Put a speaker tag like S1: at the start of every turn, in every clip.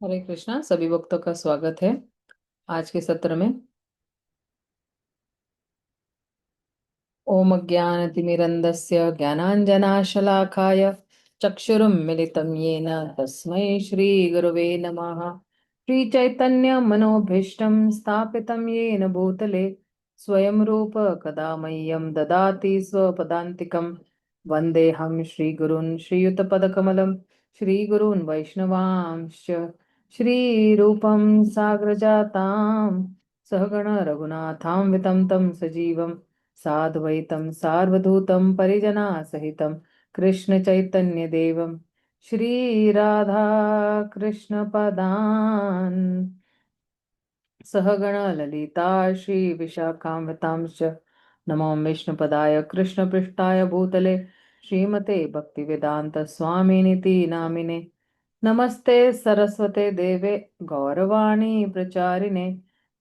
S1: हरे कृष्णा। सभी भक्तों का स्वागत है आज के सत्र में। ओम अज्ञानतिमिरन्धस्य ज्ञानाञ्जनाशलाकाय चक्षुरुन्मिलितं येन तस्मै श्रीगुरवे नमः। श्रीचैतन्यमनोभीष्टं स्थापितं येन भूतले स्वयं रूप कदा मह्यं ददाति स्वपदान्तिकं। वन्देऽहं श्रीगुरून् श्रीयुतपदकमलं श्रीगुरून् वैष्णवांश्च श्रीरूपं साग्रजातां सहगण रघुनाथां वितं तं सजीवं साद्वैतं सार्वधूतं परिजनासहितं कृष्ण चैतन्य देवं श्रीराधा कृष्ण पदान् सहगण ललिता श्री विशाखान्वितांश्च नमो विष्णुपदाय कृष्णपृष्ठाय भूतले श्रीमते भक्तिवेदांत स्वामिनिति नामिने। नमस्ते सरस्वते देवे गौरवाणी प्रचारिणे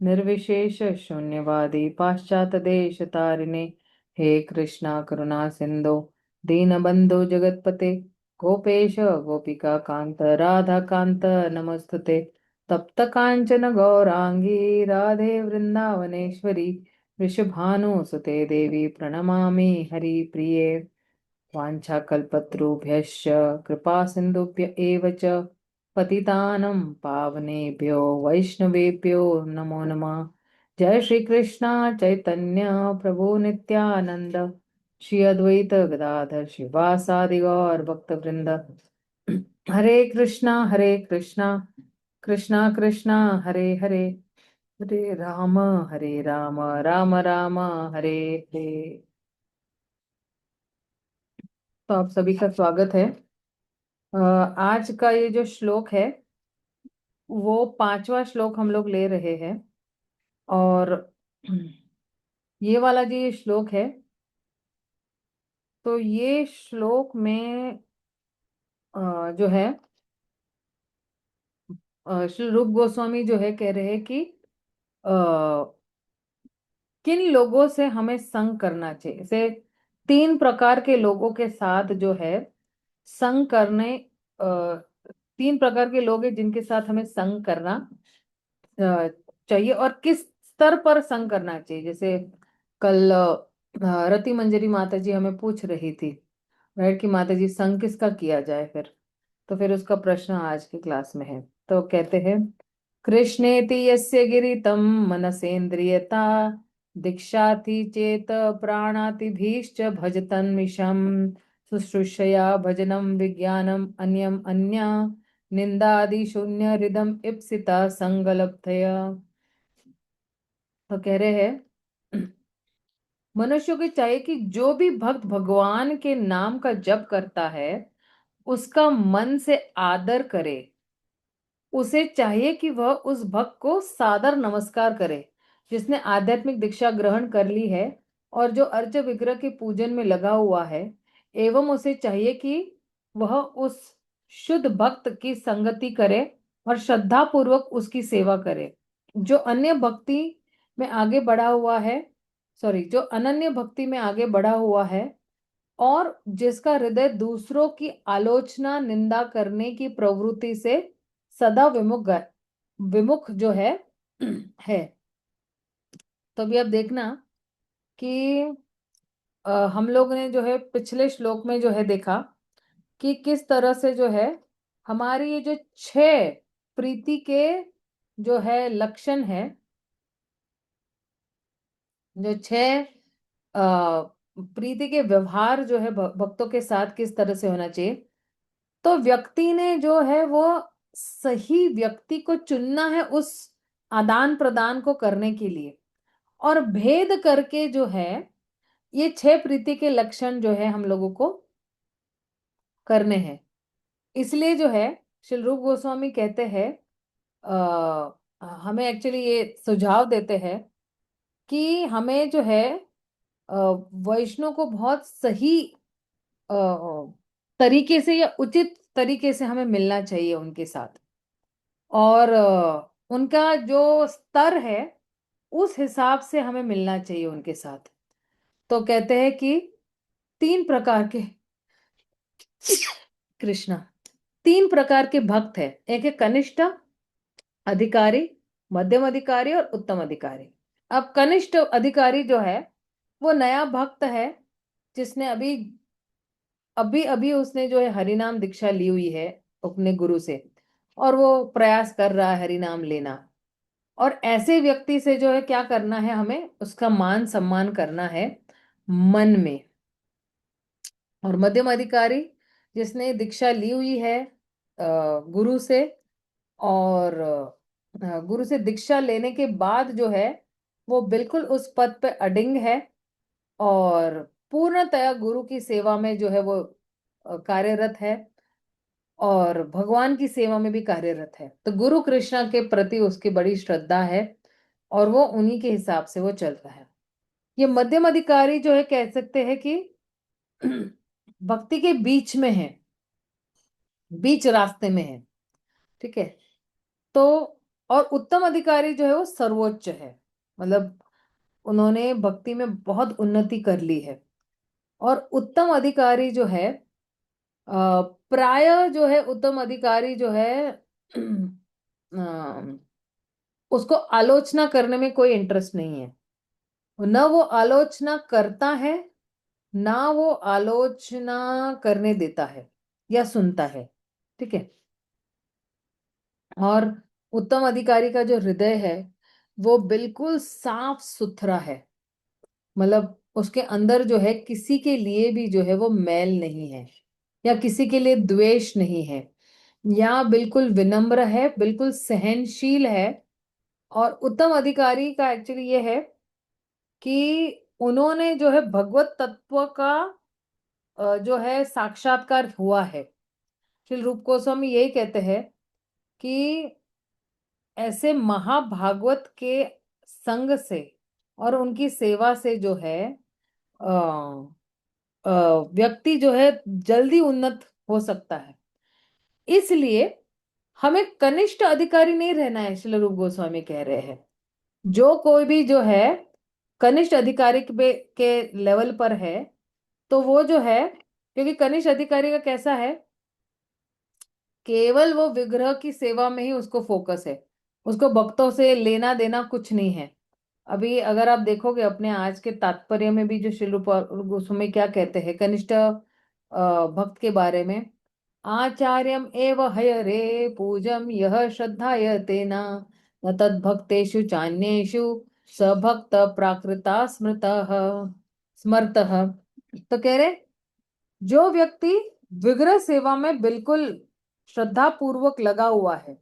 S1: निर्विशेष शून्यवादी पाश्चात्य देश तारिणे। हे कृष्णा करुणा सिंधु दीनबंधु जगतपते गोपेश गोपिका कांत राधा कांत नमस्तुते। तप्त कांचन गौरांगी राधे वृंदावनेश्वरी वृषभानुसुते देवी प्रणमामि हरिप्रिये। वाञ्छाकल्पतरुभ्यश्च कृपा सिन्धुभ्य एव च पतितानं पावनेभ्यो वैष्णवेभ्यो नमो नमः। जय श्री कृष्णा चैतन्य प्रभु नित्यानंद श्री अद्वैत गदाधर शिवासादि गौर भक्त वृंद। हरे कृष्णा कृष्णा कृष्णा हरे हरे हरे राम राम राम हरे हरे। तो आप सभी का स्वागत है। आज का ये जो श्लोक है वो पांचवा श्लोक हम लोग ले रहे हैं। और ये वाला जो ये श्लोक है, तो ये श्लोक में जो है श्री रूप गोस्वामी जो है कह रहे हैं कि अ, किन लोगों से हमें संग करना चाहिए। जैसे तीन प्रकार के लोगों के साथ जो है संग करने, तीन प्रकार के लोग हैं जिनके साथ हमें संग करना अ, चाहिए और किस स्तर पर संग करना चाहिए। जैसे कल रति मंजरी माता जी हमें पूछ रही थी, राइट, कि माता जी संग किसका किया जाए फिर। तो फिर उसका प्रश्न आज की क्लास में है। तो कहते हैं, कृष्णेति यस्य गिरितं मनसेन्द्रियता दीक्षाति चेत प्राणातिभीश्च भजतन्मिषम् शुश्रूषया भजनं विज्ञानम् अन्यम् अन्या निंदादि शून्य हृदम इप्सिता संगलब्धया। तो कह रहे हैं मनुष्य को चाहिए कि जो भी भक्त भगवान के नाम का जप करता है उसका मन से आदर करे। उसे चाहिए कि वह उस भक्त को सादर नमस्कार करे जिसने आध्यात्मिक दीक्षा ग्रहण कर ली है और जो अर्च विग्रह के पूजन में लगा हुआ है। एवं उसे चाहिए कि वह उस शुद्ध भक्त की संगति करे और श्रद्धा पूर्वक उसकी सेवा करे। जो अन्य भक्ति में आगे बढ़ा हुआ है, सॉरी, जो अनन्य भक्ति में आगे बढ़ा हुआ है और जिसका हृदय दूसरों की आलोचना निंदा करने की प्रवृत्ति से सदा विमुख जो है है। तो अभी आप देखना कि हम लोग ने जो है पिछले श्लोक में जो है देखा कि किस तरह से जो है हमारी ये जो छह प्रीति के जो है लक्षण है, जो छह प्रीति के व्यवहार जो है भक्तों के साथ किस तरह से होना चाहिए। तो व्यक्ति ने जो है वो सही व्यक्ति को चुनना है उस आदान प्रदान को करने के लिए, और भेद करके जो है ये छह प्रीति के लक्षण जो है हम लोगों को करने हैं। इसलिए जो है श्री रूप गोस्वामी कहते हैं, हमें एक्चुअली ये सुझाव देते हैं कि हमें जो है अ, वैष्णव को बहुत सही अ, तरीके से या उचित तरीके से हमें मिलना चाहिए उनके साथ। और उनका जो स्तर है उस हिसाब से हमें मिलना चाहिए उनके साथ। तो कहते हैं कि तीन प्रकार के कृष्णा तीन प्रकार के भक्त है। एक है कनिष्ठ, अधिकारी, मध्यम अधिकारी और उत्तम अधिकारी। अब कनिष्ठ अधिकारी जो है वो नया भक्त है, जिसने अभी अभी अभी उसने जो है हरिनाम दीक्षा ली हुई है अपने गुरु से, और वो प्रयास कर रहा है हरिनाम लेना। और ऐसे व्यक्ति से जो है क्या करना है, हमें उसका मान सम्मान करना है मन में। और मध्यम अधिकारी जिसने दीक्षा ली हुई है गुरु से, और गुरु से दीक्षा लेने के बाद जो है वो बिल्कुल उस पद पे अडिंग है, और पूर्णतया गुरु की सेवा में जो है वो कार्यरत है, और भगवान की सेवा में भी कार्यरत है। तो गुरु कृष्णा के प्रति उसकी बड़ी श्रद्धा है, और वो उन्हीं के हिसाब से वो चल रहा है। ये मध्यम अधिकारी जो है कह सकते हैं कि भक्ति के बीच में है, बीच रास्ते में है। ठीक है। तो और उत्तम अधिकारी जो है वो सर्वोच्च है, मतलब उन्होंने भक्ति में बहुत उन्नति कर ली है। और उत्तम अधिकारी जो है प्राय जो है उत्तम अधिकारी जो है उसको आलोचना करने में कोई इंटरेस्ट नहीं है। न वो आलोचना करता है, ना वो आलोचना करने देता है या सुनता है। ठीक है। और उत्तम अधिकारी का जो हृदय है वो बिल्कुल साफ सुथरा है, मतलब उसके अंदर जो है किसी के लिए भी जो है वो मैल नहीं है, या किसी के लिए द्वेष नहीं है, या बिल्कुल विनम्र है, बिल्कुल सहनशील है। और उत्तम अधिकारी का एक्चुअली ये है कि उन्होंने जो है भगवत तत्व का जो है साक्षात्कार हुआ है। श्री रूप गोस्वामी यही कहते हैं कि ऐसे महाभागवत के संग से और उनकी सेवा से जो है अ, अ, व्यक्ति जो है जल्दी उन्नत हो सकता है। इसलिए हमें कनिष्ठ अधिकारी नहीं रहना है, श्री रूप गोस्वामी कह रहे हैं। जो कोई भी जो है कनिष्ठ अधिकारी के लेवल पर है, तो वो जो है, क्योंकि कनिष्ठ अधिकारी का कैसा है, केवल वो विग्रह की सेवा में ही उसको फोकस है, उसको भक्तों से लेना देना कुछ नहीं है। अभी अगर आप देखोगे अपने आज के तात्पर्य में भी जो श्री रूप गोस्वामी क्या कहते हैं कनिष्ठ भक्त के बारे में, आचार्यम एव हयरे पूजम यह श्रद्धाय तेना न तद्भक्तेषु चान्येषु स भक्त प्राकृता स्मृतः स्मर्तः। तो कह रहे जो व्यक्ति विग्रह सेवा में बिल्कुल श्रद्धा पूर्वक लगा हुआ है,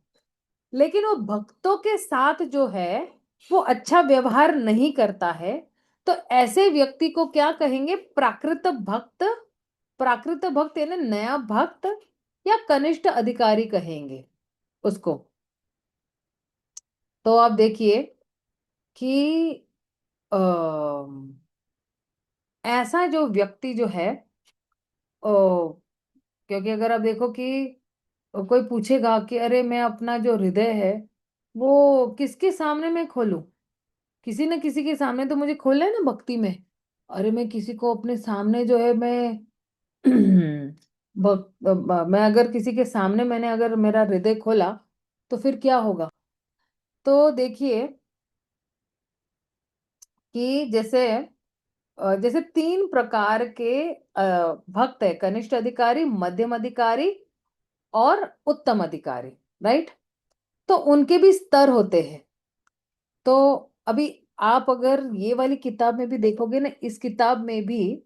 S1: लेकिन वो भक्तों के साथ जो है वो अच्छा व्यवहार नहीं करता है, तो ऐसे व्यक्ति को क्या कहेंगे, प्राकृत भक्त। प्राकृत भक्त यानी नया भक्त, या कनिष्ठ अधिकारी कहेंगे उसको। तो आप देखिए कि ऐसा जो व्यक्ति जो है, क्योंकि अगर आप देखो कि कोई पूछेगा कि अरे मैं अपना जो हृदय है वो किसके सामने मैं खोलूं, किसी न किसी के सामने तो मुझे खोलना है ना भक्ति में। अरे मैं किसी को अपने सामने जो है मैं मैं अगर किसी के सामने मैंने अगर मेरा हृदय खोला तो फिर क्या होगा। तो देखिए कि जैसे जैसे तीन प्रकार के भक्त है, कनिष्ठ अधिकारी, मध्यम अधिकारी और उत्तम अधिकारी। राइट। तो उनके भी स्तर होते हैं। तो अभी आप अगर ये वाली किताब में भी देखोगे ना, इस किताब में भी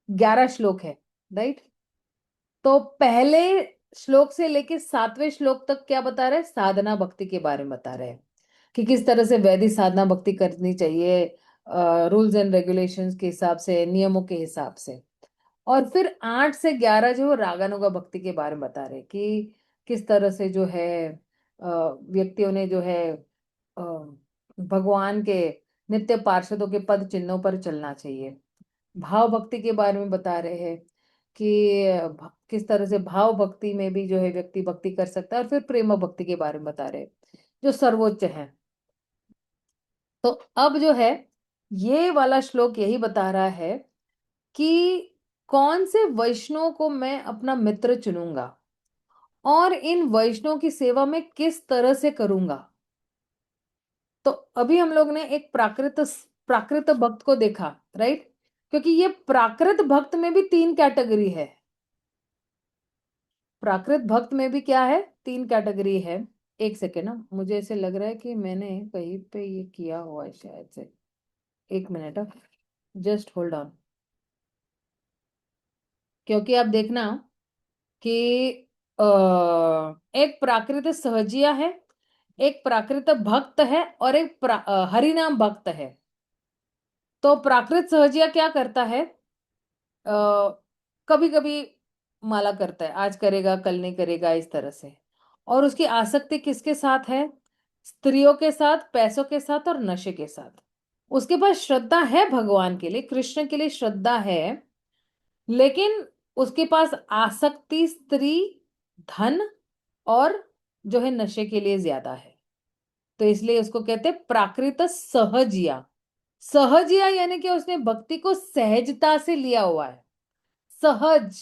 S1: 11 श्लोक है। राइट। तो पहले श्लोक से लेके 7वें श्लोक तक क्या बता रहे हैं, साधना भक्ति के बारे में बता रहे हैं कि किस तरह से वैदिक साधना भक्ति करनी चाहिए, रूल्स एंड रेगुलेशंस के हिसाब से, नियमों के हिसाब से। और फिर 8 से 11 जो रागानुगा भक्ति के बारे में बता रहे हैं कि किस तरह से जो है व्यक्तियों ने जो है भगवान के नित्य पार्षदों के पद चिन्हों पर चलना चाहिए। भाव भक्ति के बारे में बता रहे हैं कि किस तरह से भाव भक्ति में भी जो है व्यक्ति भक्ति कर सकता है। और फिर प्रेम भक्ति के बारे में बता रहे हैं जो सर्वोच्च है। तो अब जो है ये वाला श्लोक यही बता रहा है कि कौन से वैष्णव को मैं अपना मित्र चुनूंगा, और इन वैष्णव की सेवा में किस तरह से करूंगा। तो अभी हम लोग ने एक प्राकृत प्राकृत भक्त को देखा, राइट। क्योंकि ये प्राकृत भक्त में भी तीन कैटेगरी है। प्राकृत भक्त में भी क्या है, तीन कैटेगरी है। एक सेकेंड ना, मुझे ऐसे लग रहा है कि मैंने कहीं पे ये किया हुआ है शायद से। एक मिनट, जस्ट होल्ड ऑन। क्योंकि आप देखना कि अ, एक प्राकृत सहजिया है, एक प्राकृत भक्त है, और एक हरिनाम भक्त है। तो प्राकृत सहजिया क्या करता है, कभी कभी माला करता है, आज करेगा कल नहीं करेगा, इस तरह से। और उसकी आसक्ति किसके साथ है, स्त्रियों के साथ, पैसों के साथ और नशे के साथ। उसके पास श्रद्धा है भगवान के लिए, कृष्ण के लिए श्रद्धा है, लेकिन उसके पास आसक्ति स्त्री, धन और जो है नशे के लिए ज्यादा है। तो इसलिए उसको कहते हैं प्राकृत सहजिया। सहजिया यानी कि उसने भक्ति को सहजता से लिया हुआ है। सहज,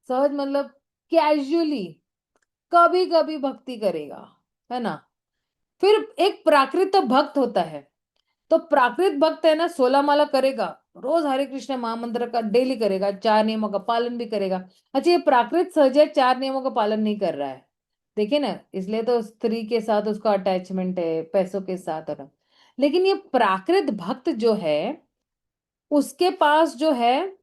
S1: सहज मतलब कैजुअली, कभी कभी भक्ति करेगा, है ना। फिर एक प्राकृत भक्त होता है। तो प्राकृत भक्त है ना, 16 माला करेगा, रोज हरे कृष्ण महामंत्र का डेली करेगा, चार नियमों का पालन भी करेगा। अच्छा, ये प्राकृत सहज है, चार नियमों का पालन नहीं कर रहा है, देखिए ना। इसलिए तो स्त्री के साथ उसका अटैचमेंट है, पैसों के साथ और। लेकिन ये प्राकृत भक्त जो है, उसके पास जो है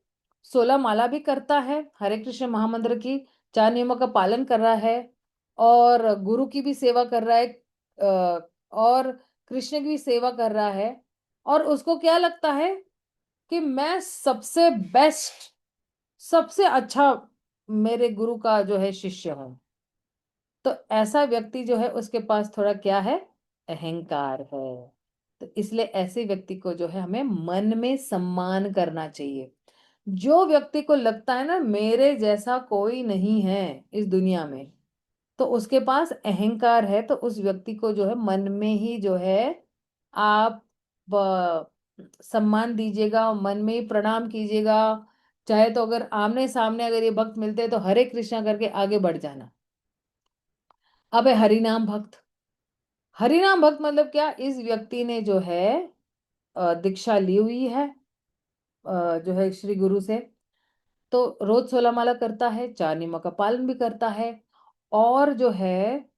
S1: 16 माला भी करता है, हरे कृष्ण महामंत्र की, चार नियमों का पालन कर रहा है, और गुरु की भी सेवा कर रहा है, और कृष्ण की भी सेवा कर रहा है। और उसको क्या लगता है कि मैं सबसे बेस्ट, सबसे अच्छा मेरे गुरु का जो है शिष्य हूं। तो ऐसा व्यक्ति जो है उसके पास थोड़ा क्या है, अहंकार है। तो इसलिए ऐसे व्यक्ति को जो है हमें मन में सम्मान करना चाहिए। जो व्यक्ति को लगता है ना मेरे जैसा कोई नहीं है इस दुनिया में, तो उसके पास अहंकार है, तो उस व्यक्ति को जो है मन में ही जो है आप सम्मान दीजिएगा, मन में ही प्रणाम कीजिएगा। चाहे तो अगर आमने सामने अगर ये भक्त मिलते हैं तो हरे कृष्णा करके आगे बढ़ जाना। अब है हरिनाम भक्त। हरिनाम भक्त मतलब क्या, इस व्यक्ति ने जो है दीक्षा ली हुई है, जो है श्री गुरु से। तो रोज 16 माला करता है, चार नियमों का पालन भी करता है, और जो है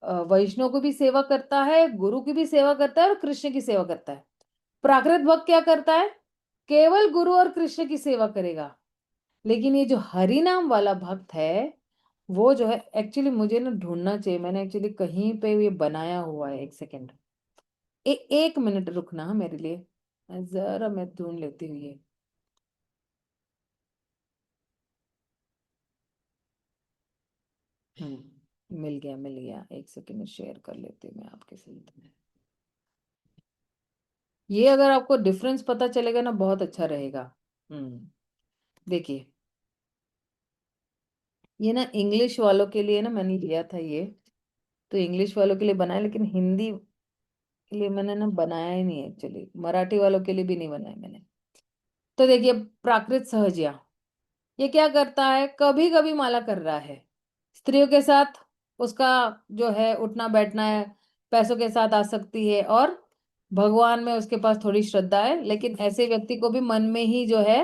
S1: वैष्णव को भी सेवा करता है, गुरु की भी सेवा करता है और कृष्ण की सेवा करता है। प्राकृत भक्त क्या करता है, केवल गुरु और कृष्ण की सेवा करेगा। लेकिन ये जो हरि नाम वाला भक्त है, वो जो है एक्चुअली मुझे ना ढूंढना चाहिए, मैंने एक्चुअली कहीं पे ये बनाया हुआ है। एक सेकेंड, एक मिनट रुकना मेरे लिए, जरा मैं ढूंढ लेती हूँ ये। मिल गया मिल गया, एक सेकेंड में शेयर कर लेती हूँ मैं आपके साथ में। ये अगर आपको डिफरेंस पता चलेगा ना, बहुत अच्छा रहेगा। देखिए, ये ना इंग्लिश वालों के लिए ना मैंने लिया था ये, तो इंग्लिश वालों के लिए बनाया, लेकिन हिंदी के लिए मैंने ना बनाया ही नहीं एक्चुअली, मराठी वालों के लिए भी नहीं बनाया मैंने। तो देखिए, प्राकृत सहजिया ये क्या करता है, कभी कभी माला कर रहा है, स्त्रियों के साथ उसका जो है उठना बैठना है, पैसों के साथ आ सकती है, और भगवान में उसके पास थोड़ी श्रद्धा है। लेकिन ऐसे व्यक्ति को भी मन में ही जो है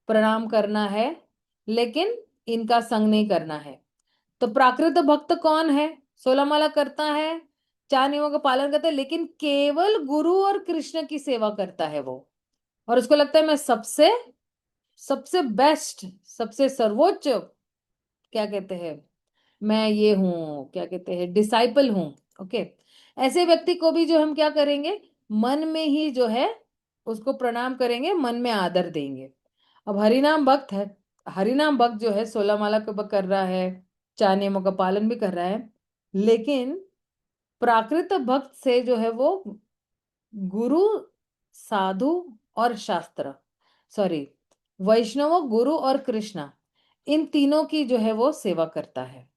S1: प्रणाम करना है, लेकिन इनका संग नहीं करना है। तो प्राकृत भक्त कौन है, 16 माला करता है, चार नियमों का पालन करता है, लेकिन केवल गुरु और कृष्ण की सेवा करता है वो। और उसको लगता है मैं सबसे सबसे बेस्ट, सबसे सर्वोच्च, क्या कहते हैं, मैं ये हूं, क्या कहते हैं, डिसाइपल हूं। ओके। ऐसे व्यक्ति को भी जो हम क्या करेंगे, मन में ही जो है उसको प्रणाम करेंगे, मन में आदर देंगे। अब हरिनाम भक्त है, हरिनाम भक्त जो है 16 माला को कर रहा है, चार नियमों का पालन भी कर रहा है, लेकिन प्राकृत भक्त से जो है वो गुरु, साधु और शास्त्र, सॉरी, वैष्णव, गुरु और कृष्णा, इन तीनों की जो है वो सेवा करता है।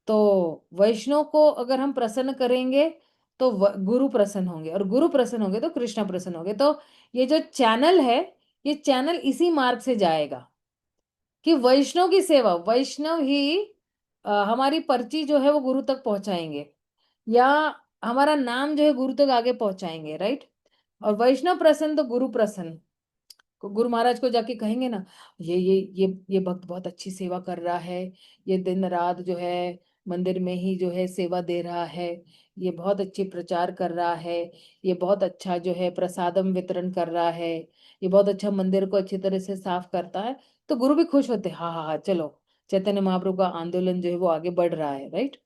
S1: तो वैष्णव को अगर हम प्रसन्न करेंगे तो गुरु प्रसन्न होंगे, और गुरु प्रसन्न होंगे तो कृष्णा प्रसन्न होंगे। तो ये जो चैनल है, ये चैनल इसी मार्ग से जाएगा कि वैष्णव की सेवा, वैष्णव ही हमारी पर्ची जो है वो गुरु तक पहुंचाएंगे, या हमारा नाम जो है गुरु तक आगे पहुंचाएंगे, राइट। और वैष्णव प्रसन्न तो गुरु प्रसन्न। गुरु महाराज को जाके कहेंगे ना, ये भक्त बहुत अच्छी सेवा कर रहा है, ये दिन रात जो है मंदिर में ही जो है सेवा दे रहा है, ये बहुत अच्छी प्रचार कर रहा है, ये बहुत अच्छा जो है प्रसादम वितरण कर रहा है, ये बहुत अच्छा मंदिर को अच्छी तरह से साफ करता है। तो गुरु भी खुश होते हैं, हाँ हाँ हाँ, चलो चैतन्य महाप्रभु का आंदोलन जो है वो आगे बढ़ रहा है, राइट।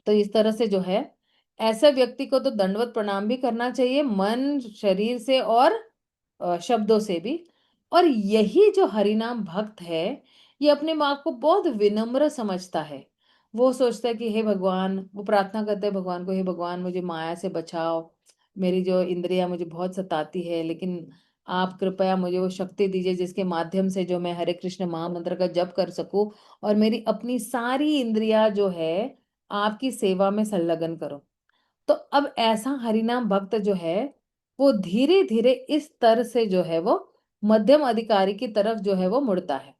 S1: तो इस तरह से जो है ऐसे व्यक्ति को तो दंडवत प्रणाम भी करना चाहिए, मन शरीर से और शब्दों से भी। और यही जो हरिनाम भक्त है, ये अपने आप को बहुत विनम्र समझता है। वो सोचता है कि हे भगवान, वो प्रार्थना करता है भगवान को, हे भगवान मुझे माया से बचाओ, मेरी जो इंद्रियां मुझे बहुत सताती है, लेकिन आप कृपया मुझे वो शक्ति दीजिए जिसके माध्यम से जो मैं हरे कृष्ण महामंत्र का जप कर सकूं, और मेरी अपनी सारी इंद्रियां जो है आपकी सेवा में संलग्न करो। तो अब ऐसा हरिनाम भक्त जो है वो धीरे धीरे इस स्तर से जो है वो मध्यम अधिकारी की तरफ जो है वो मुड़ता है।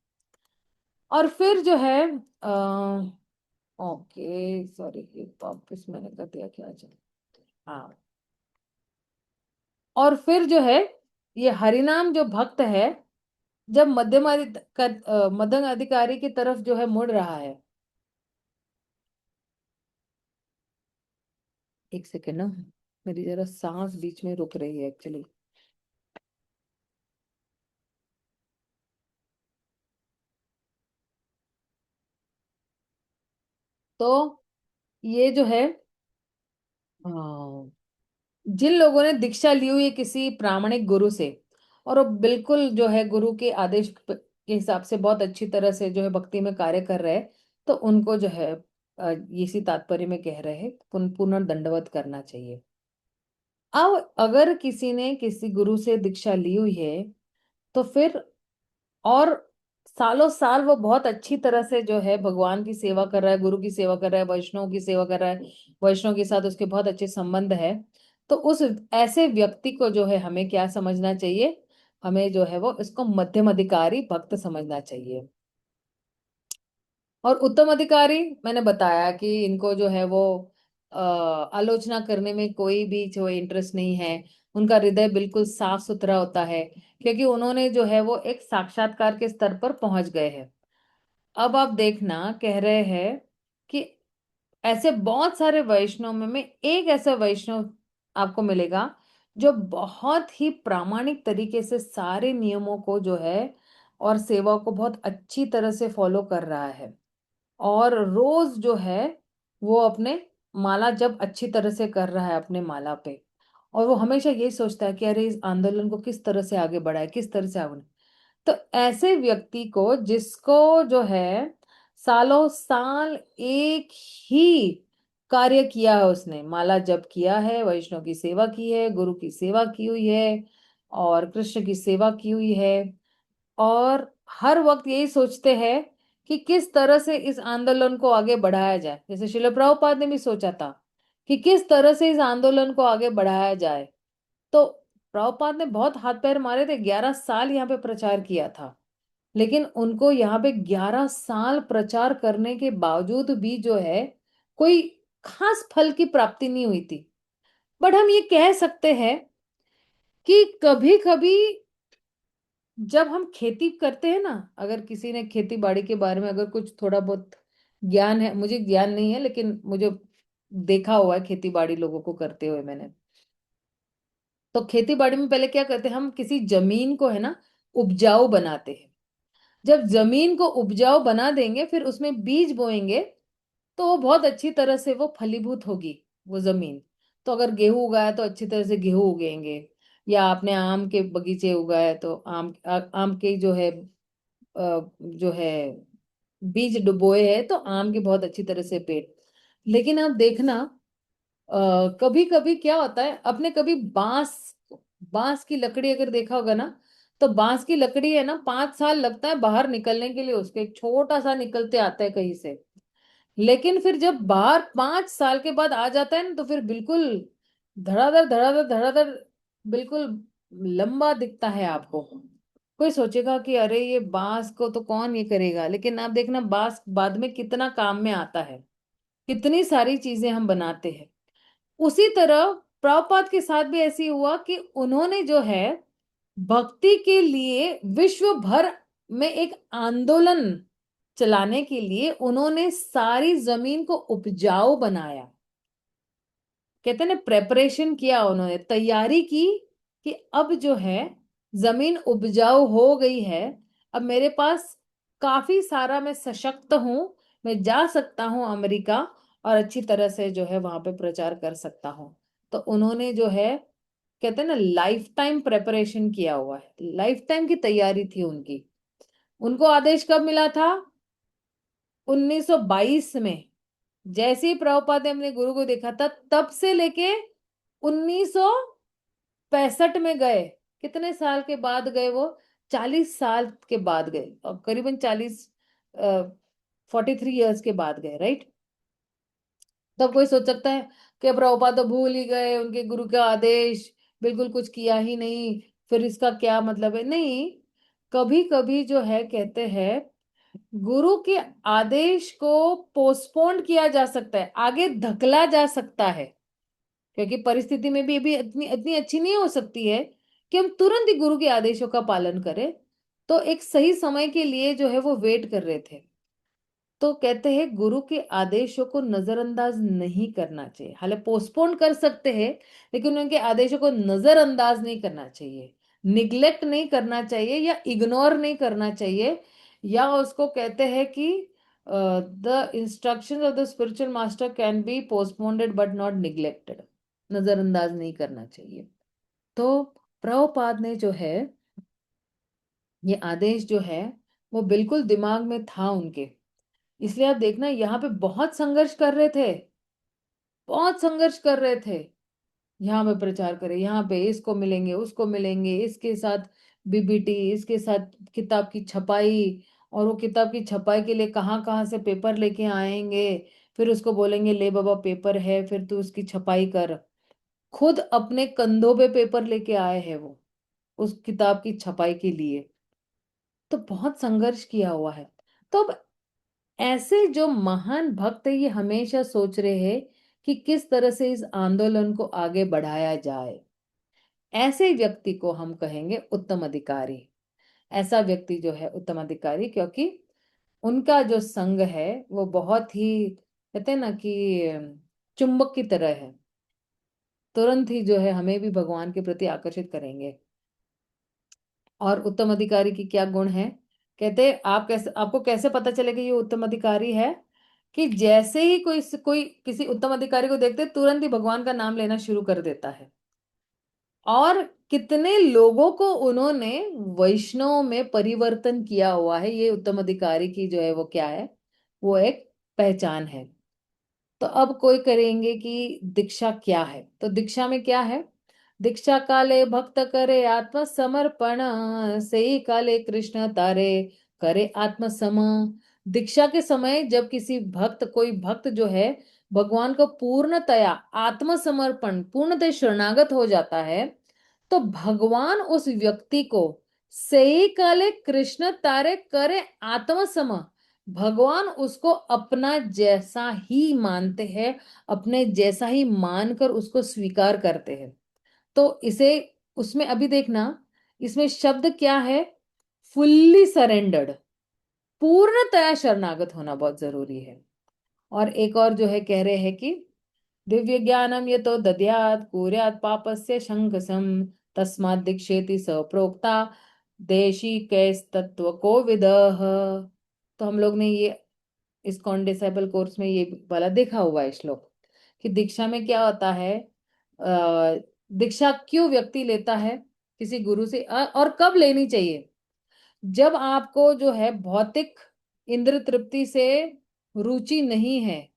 S1: और फिर जो है ओके सॉरी, ये वापस मैंने कर दिया क्या, चल। हाँ, और फिर जो है ये हरिनाम जो भक्त है, जब मध्यम अधिकारी की तरफ जो है मुड़ रहा है। एक सेकेंड ना, मेरी जरा सांस बीच में रुक रही है एक्चुअली। तो ये जो है जिन लोगों ने दीक्षा ली हुई है किसी प्रामाणिक गुरु से, और वो बिल्कुल जो है गुरु के आदेश के हिसाब से बहुत अच्छी तरह से जो है भक्ति में कार्य कर रहे हैं, तो उनको जो है इसी तात्पर्य में कह रहे हैं पुनर्दंडवत करना चाहिए। अब अगर किसी ने किसी गुरु से दीक्षा ली हुई है, तो फिर और सालों साल वो बहुत अच्छी तरह से जो है भगवान की सेवा कर रहा है, गुरु की सेवा कर रहा है, वैष्णव की सेवा कर रहा है, वैष्णव के साथ उसके बहुत अच्छे संबंध है। तो उस ऐसे व्यक्ति को जो है हमें क्या समझना चाहिए, हमें जो है वो इसको मध्यम अधिकारी भक्त समझना चाहिए। और उत्तम अधिकारी, मैंने बताया कि इनको जो है वो आलोचना करने में कोई भी जो इंटरेस्ट नहीं है। उनका हृदय बिल्कुल साफ सुथरा होता है, क्योंकि उन्होंने जो है वो एक साक्षात्कार के स्तर पर पहुंच गए हैं। अब आप देखना, कह रहे हैं कि ऐसे बहुत सारे वैष्णव में एक ऐसा वैष्णव आपको मिलेगा जो बहुत ही प्रामाणिक तरीके से सारे नियमों को जो है और सेवा को बहुत अच्छी तरह से फॉलो कर रहा है, और रोज जो है वो अपने माला जब अच्छी तरह से कर रहा है अपने माला पे, और वो हमेशा यही सोचता है कि अरे इस आंदोलन को किस तरह से आगे बढ़ाए, किस तरह से आगे। तो ऐसे व्यक्ति को, जिसको जो है सालों साल एक ही कार्य किया है, उसने माला जप किया है, वैष्णव की सेवा की है, गुरु की सेवा की हुई है, और कृष्ण की सेवा की हुई है, और हर वक्त यही सोचते हैं कि किस तरह से इस आंदोलन को आगे बढ़ाया जाए, जैसे शिल प्रभुपाद ने भी सोचा था कि किस तरह से इस आंदोलन को आगे बढ़ाया जाए। तो प्रभुपाद ने बहुत हाथ पैर मारे थे, 11 साल यहाँ पे प्रचार किया था, लेकिन उनको यहाँ पे 11 साल प्रचार करने के बावजूद भी जो है कोई खास फल की प्राप्ति नहीं हुई थी। बट हम ये कह सकते हैं कि कभी कभी जब हम खेती करते हैं ना, अगर किसी ने खेती बाड़ी के बारे में अगर कुछ थोड़ा बहुत ज्ञान है, मुझे ज्ञान नहीं है लेकिन मुझे देखा हुआ है खेती बाड़ी लोगों को करते हुए मैंने। तो खेती बाड़ी में पहले क्या करते हैं, हम किसी जमीन को है ना उपजाऊ बनाते हैं। जब जमीन को उपजाऊ बना देंगे, फिर उसमें बीज बोएंगे, तो वो बहुत अच्छी तरह से वो फलीभूत होगी वो जमीन। तो अगर गेहूं उगाया तो अच्छी तरह से गेहूं उगेंगे, या आपने आम के बगीचे उगाए तो आम के जो है जो है बीज डुबोए हैं, तो आम के बहुत अच्छी तरह से पेड़। लेकिन आप देखना, कभी कभी क्या होता है, आपने कभी बांस बांस की लकड़ी अगर देखा होगा ना, तो बांस की लकड़ी है ना 5 साल लगता है बाहर निकलने के लिए, उसके एक छोटा सा निकलते आता है कहीं से। लेकिन फिर जब बाहर 5 साल के बाद आ जाता है ना, तो फिर बिल्कुल धड़ाधड़ धड़ाधड़ धड़ाधड़, बिल्कुल लंबा दिखता है आपको। कोई सोचेगा कि अरे ये बांस को तो कौन ये करेगा, लेकिन आप देखना बांस बाद में कितना काम में आता है, कितनी सारी चीजें हम बनाते हैं। उसी तरह प्रभुपाद के साथ भी ऐसी हुआ कि उन्होंने जो है भक्ति के लिए विश्व भर में एक आंदोलन चलाने के लिए उन्होंने सारी जमीन को उपजाऊ बनाया। कहते हैं ना, प्रेपरेशन किया, उन्होंने तैयारी की कि अब जो है जमीन उपजाऊ हो गई है, अब मेरे पास काफी सारा, मैं सशक्त हूं, मैं जा सकता हूं अमेरिका और अच्छी तरह से जो है वहां पे प्रचार कर सकता हूं। तो उन्होंने जो है, कहते हैं ना, लाइफ टाइम प्रेपरेशन किया हुआ है, लाइफ टाइम की तैयारी थी उनकी। उनको आदेश कब मिला था? 1922 में। जैसे ही प्रभुपाद ने अपने गुरु को देखा था, तब से लेके 1965 में गए। कितने साल के बाद गए वो? 40 साल के बाद गए, और करीबन 43 ईयर्स के बाद गए, राइट। तब कोई सोच सकता है कि प्रभुपाद तो भूल ही गए, उनके गुरु का आदेश बिल्कुल कुछ किया ही नहीं, फिर इसका क्या मतलब है? नहीं, कभी कभी जो है कहते हैं गुरु के आदेश को पोस्टपोन किया जा सकता है, आगे धकला जा सकता है, क्योंकि परिस्थिति में भी अभी इतनी इतनी अच्छी नहीं हो सकती है कि हम तुरंत ही गुरु के आदेशों का पालन करें। तो एक सही समय के लिए जो है वो वेट कर रहे थे। तो कहते हैं गुरु के आदेशों को नजरअंदाज नहीं करना चाहिए, हालांकि पोस्टपोन कर सकते हैं, लेकिन उनके आदेशों को नजरअंदाज नहीं करना चाहिए, निग्लेक्ट नहीं करना चाहिए, या इग्नोर नहीं करना चाहिए। या उसको कहते हैं कि the instructions of the spiritual master can be postponed but not neglected. नजरअंदाज नहीं करना चाहिए। तो प्रभुपाद ने जो है ये आदेश जो है वो बिल्कुल दिमाग में था उनके। इसलिए आप देखना यहाँ पे बहुत संघर्ष कर रहे थे, बहुत संघर्ष कर रहे थे। यहाँ पे प्रचार करें, यहाँ पे इसको मिलेंगे, उसको मिलेंगे, इसके साथ बीबीटी, इसके साथ किताब की छपाई, और वो किताब की छपाई के लिए कहाँ कहाँ से पेपर लेके आएंगे, फिर उसको बोलेंगे ले बाबा पेपर है, फिर तू उसकी छपाई कर। खुद अपने कंधों पे पेपर लेके आए हैं वो उस किताब की छपाई के लिए। तो बहुत संघर्ष किया हुआ है। तो अब ऐसे जो महान भक्त है, ये हमेशा सोच रहे हैं कि किस तरह से इस आंदोलन को आगे बढ़ाया जाए। ऐसे व्यक्ति को हम कहेंगे उत्तम अधिकारी। ऐसा व्यक्ति जो है उत्तम अधिकारी, क्योंकि उनका जो संग है वो बहुत ही, कहते हैं ना कि चुंबक की तरह है, तुरंत ही जो है हमें भी भगवान के प्रति आकर्षित करेंगे। और उत्तम अधिकारी की क्या गुण है? कहते आप कैसे, आपको कैसे पता चलेगा ये उत्तम अधिकारी है? कि जैसे ही कोई किसी उत्तम अधिकारी को देखते तुरंत ही भगवान का नाम लेना शुरू कर देता है। और कितने लोगों को उन्होंने वैष्णव में परिवर्तन किया हुआ है, ये उत्तम अधिकारी की जो है वो क्या है, वो एक पहचान है। तो अब कोई करेंगे कि दीक्षा क्या है? तो दीक्षा में क्या है? दीक्षा काले भक्त करे आत्मसमर्पण, से ही काले कृष्ण तारे करे आत्मसम। दीक्षा के समय जब किसी भक्त, कोई भक्त जो है भगवान को पूर्णतया आत्मसमर्पण, पूर्णतः शरणागत हो जाता है, तो भगवान उस व्यक्ति को से ही काले कृष्ण तारे करे आत्मसम। भगवान उसको अपना जैसा ही मानते हैं, अपने जैसा ही मानकर उसको स्वीकार करते हैं। तो इसे, उसमें अभी देखना, इसमें शब्द क्या है? फुल्ली सरेंडर्ड, पूर्णतया शरणागत होना बहुत जरूरी है। और एक और जो है कह रहे हैं कि दिव्य ज्ञानम ये तो दद्यात् कुर्यात् पापस्य शंकसम, तस्मात् दीक्षेति स प्रोक्ता देशी कैस तत्व को विदः। तो हम लोग ने ये इस्कॉन डिसाइपल कोर्स में ये वाला देखा हुआ है श्लोक, कि दीक्षा में क्या होता है। दीक्षा क्यों व्यक्ति लेता है किसी गुरु से, और कब लेनी चाहिए? जब आपको जो है भौतिक इंद्र तृप्ति से रुचि नहीं है,